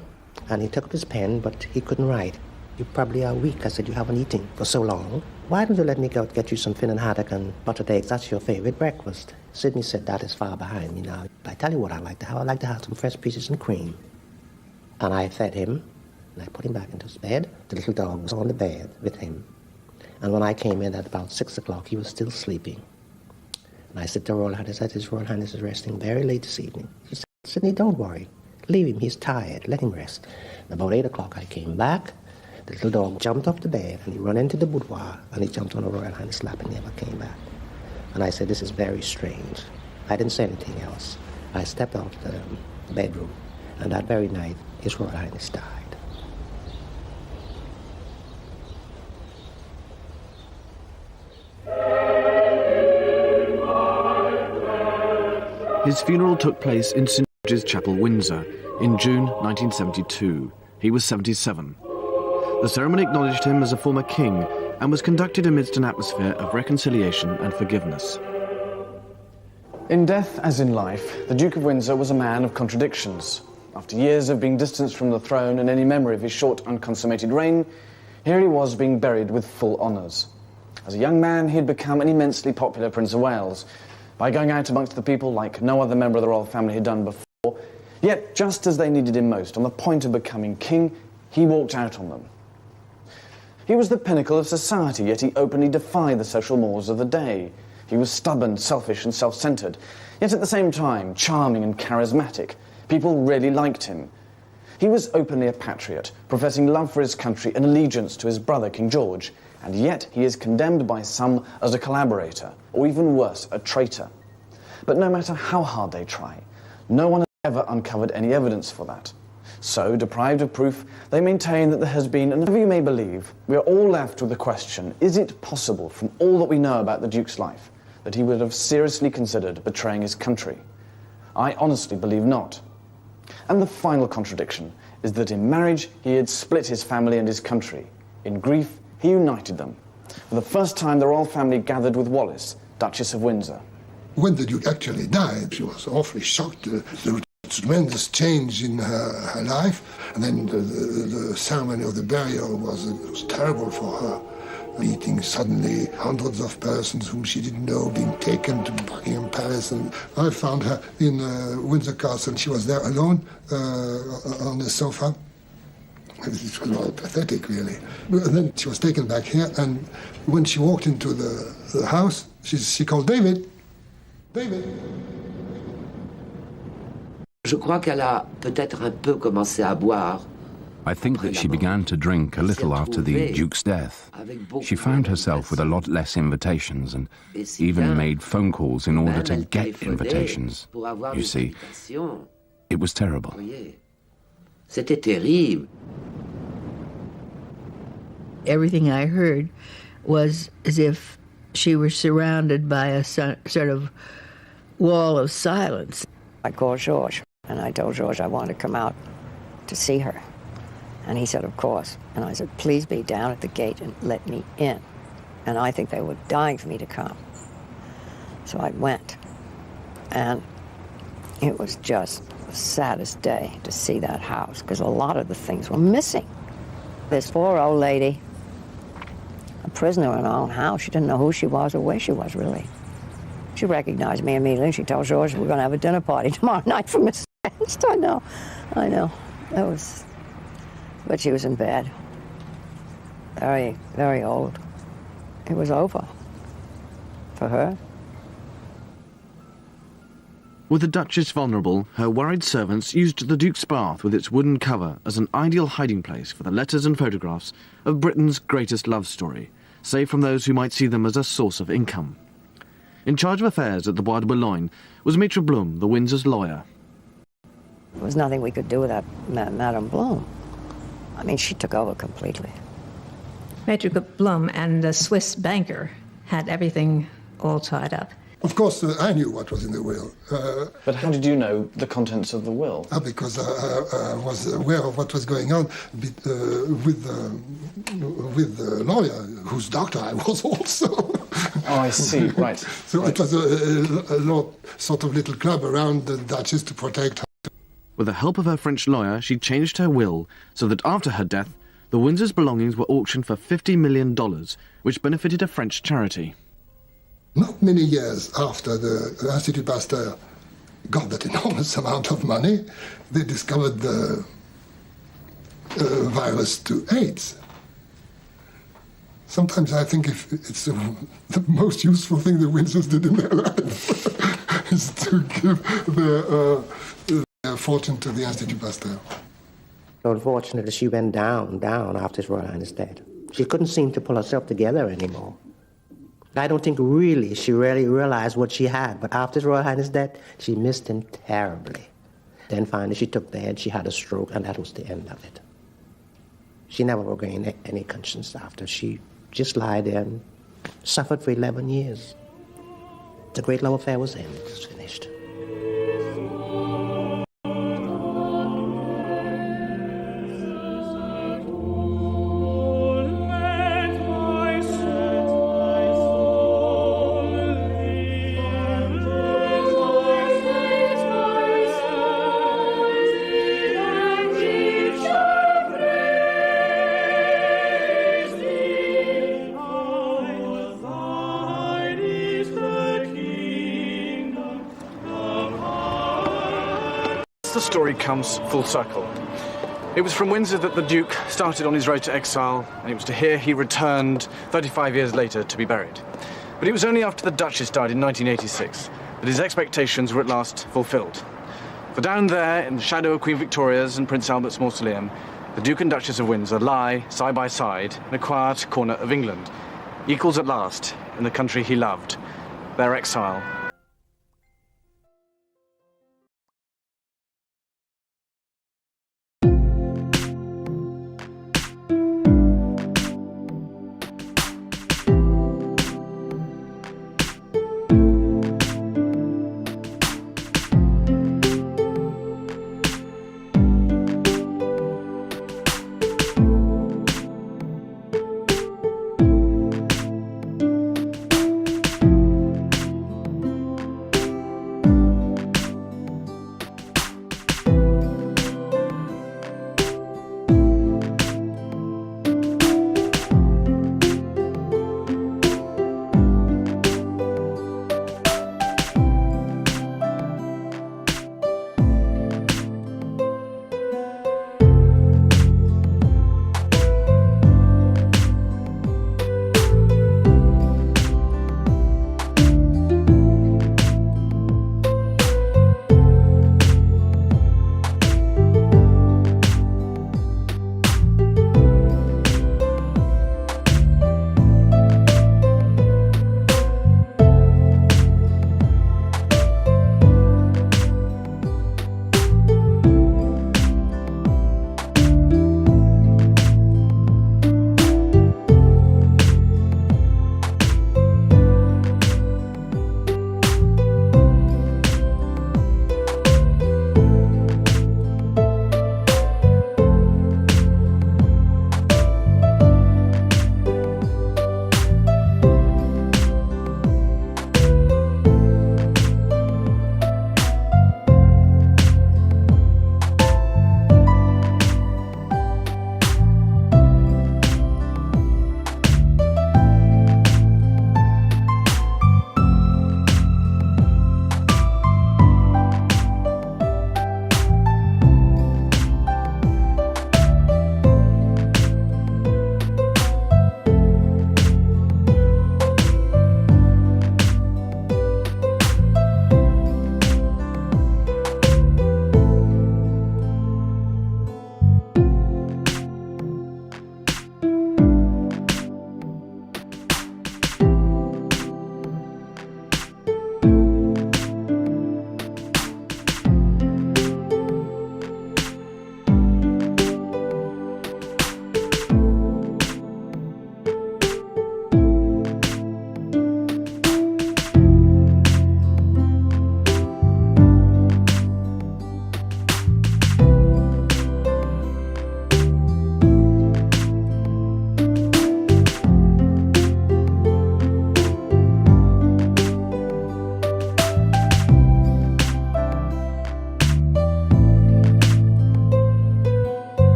and he took up his pen, but he couldn't write. "You probably are weak." I said, "You haven't eaten for so long. Why don't you let me go get you some Finn and haddock and buttered eggs? That's your favorite breakfast." Sidney said, "That is far behind me now. I tell you what I like to have. I like to have some fresh peaches and cream." And I fed him, and I put him back into his bed. The little dog was on the bed with him. And when I came in at about 6 o'clock, he was still sleeping. And I said to Royal Highness, "His Royal Highness is resting very late this evening." She said, "Sidney, don't worry. Leave him. He's tired. Let him rest." And about 8 o'clock, I came back. The little dog jumped off the bed, and he ran into the boudoir, and he jumped on Her Royal Highness' lap and never came back. And I said, "This is very strange." I didn't say anything else. I stepped out of the bedroom, and that very night, His Royal Highness died. His funeral took place in St George's Chapel, Windsor, in June 1972. He was 77. The ceremony acknowledged him as a former king and was conducted amidst an atmosphere of reconciliation and forgiveness. In death, as in life, the Duke of Windsor was a man of contradictions. After years of being distanced from the throne and any memory of his short, unconsummated reign, here he was being buried with full honours. As a young man, he had become an immensely popular Prince of Wales, by going out amongst the people like no other member of the royal family had done before. Yet, just as they needed him most, on the point of becoming king, he walked out on them. He was the pinnacle of society, yet he openly defied the social mores of the day. He was stubborn, selfish and self-centred, yet at the same time charming and charismatic. People really liked him. He was openly a patriot, professing love for his country and allegiance to his brother King George, and yet he is condemned by some as a collaborator, or even worse, a traitor. But no matter how hard they try, no one has ever uncovered any evidence for that. So, deprived of proof, they maintain that there has been, and whatever you may believe, we are all left with the question, is it possible, from all that we know about the Duke's life, that he would have seriously considered betraying his country? I honestly believe not. And the final contradiction is that in marriage he had split his family and his country. In grief, he united them. For the first time, the royal family gathered with Wallis, Duchess of Windsor. When the Duke actually died, she was awfully shocked. There was a tremendous change in her life. And then the ceremony of the burial was terrible for her. Meeting suddenly hundreds of persons whom she didn't know being taken to Buckingham Palace. And I found her in Windsor Castle. She was there alone on the sofa. It was rather pathetic, really. And then she was taken back here, and when she walked into the house, she called David. David. Je crois qu'elle a peut-être un peu commencé à boire. I think that she began to drink a little after the Duke's death. She found herself with a lot less invitations and even made phone calls in order to get invitations. You see, it was terrible. C'était terrible. Everything I heard was as if she was surrounded by a sort of wall of silence. I called George, and I told George I wanted to come out to see her. And he said, of course. And I said, please be down at the gate and let me in. And I think they were dying for me to come. So I went. And it was just the saddest day to see that house, because a lot of the things were missing. This poor old lady, a prisoner in her own house, she didn't know who she was or where she was, really. She recognized me immediately. She told George, we're going to have a dinner party tomorrow night for Mrs. Ernst. I know. That was... But she was in bed. Very, very old. It was over for her. With the Duchess vulnerable, her worried servants used the Duke's bath with its wooden cover as an ideal hiding place for the letters and photographs of Britain's greatest love story, save from those who might see them as a source of income. In charge of affairs at the Bois de Boulogne was Maitre Blum, the Windsors lawyer. There was nothing we could do without Madame Blum. I mean, she took over completely. Maitre Blum and the Swiss banker had everything all tied up. Of course, I knew what was in the will. But how did you know the contents of the will? Because I was aware of what was going on with the lawyer, whose doctor I was also. Oh, I see, right. So right. It was a sort of little club around the Duchess to protect her. With the help of her French lawyer, she changed her will so that after her death, the Windsors' belongings were auctioned for $50 million, which benefited a French charity. Not many years after the Institut Pasteur got that enormous amount of money, they discovered the virus to AIDS. Sometimes I think if it's the most useful thing the Windsors did in their life is to give their fortune to the Institut Pasteur. Unfortunately, she went down after His Royal Highness dead. She couldn't seem to pull herself together anymore. I don't think she really realized what she had, but after His Royal Highness death, she missed him terribly. Then finally she took the head, she had a stroke, and that was the end of it. She never regained any conscience after. She just lied there and suffered for 11 years. The great love affair was ended, it was finished. The story comes full circle. It was from Windsor that the Duke started on his road to exile, and it was to here he returned 35 years later to be buried. But it was only after the Duchess died in 1986 that his expectations were at last fulfilled. For down there, in the shadow of Queen Victoria's and Prince Albert's mausoleum, the Duke and Duchess of Windsor lie side by side in a quiet corner of England, equals at last in the country he loved, their exile.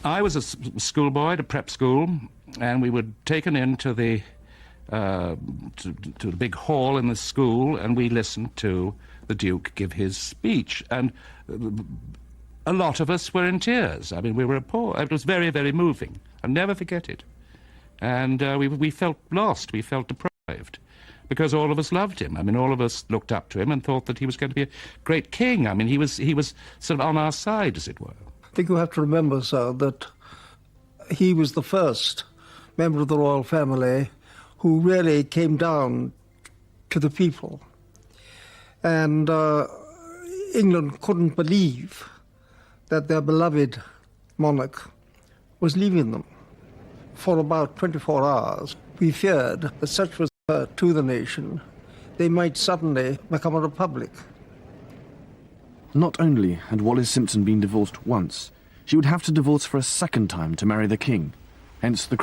I was a schoolboy at a prep school, and we were taken into the to the big hall in the school, and we listened to the Duke give his speech, and a lot of us were in tears. I mean, we were poor. It was very, very moving. I'll never forget it. And we felt lost. We felt deprived, because all of us loved him. I mean, all of us looked up to him and thought that he was going to be a great king. I mean, he was sort of on our side, as it were. I think you have to remember, sir, that he was the first member of the royal family who really came down to the people. And England couldn't believe that their beloved monarch was leaving them. For about 24 hours, we feared that such was to the nation, they might suddenly become a republic. Not only had Wallis Simpson been divorced once, she would have to divorce for a second time to marry the king, hence the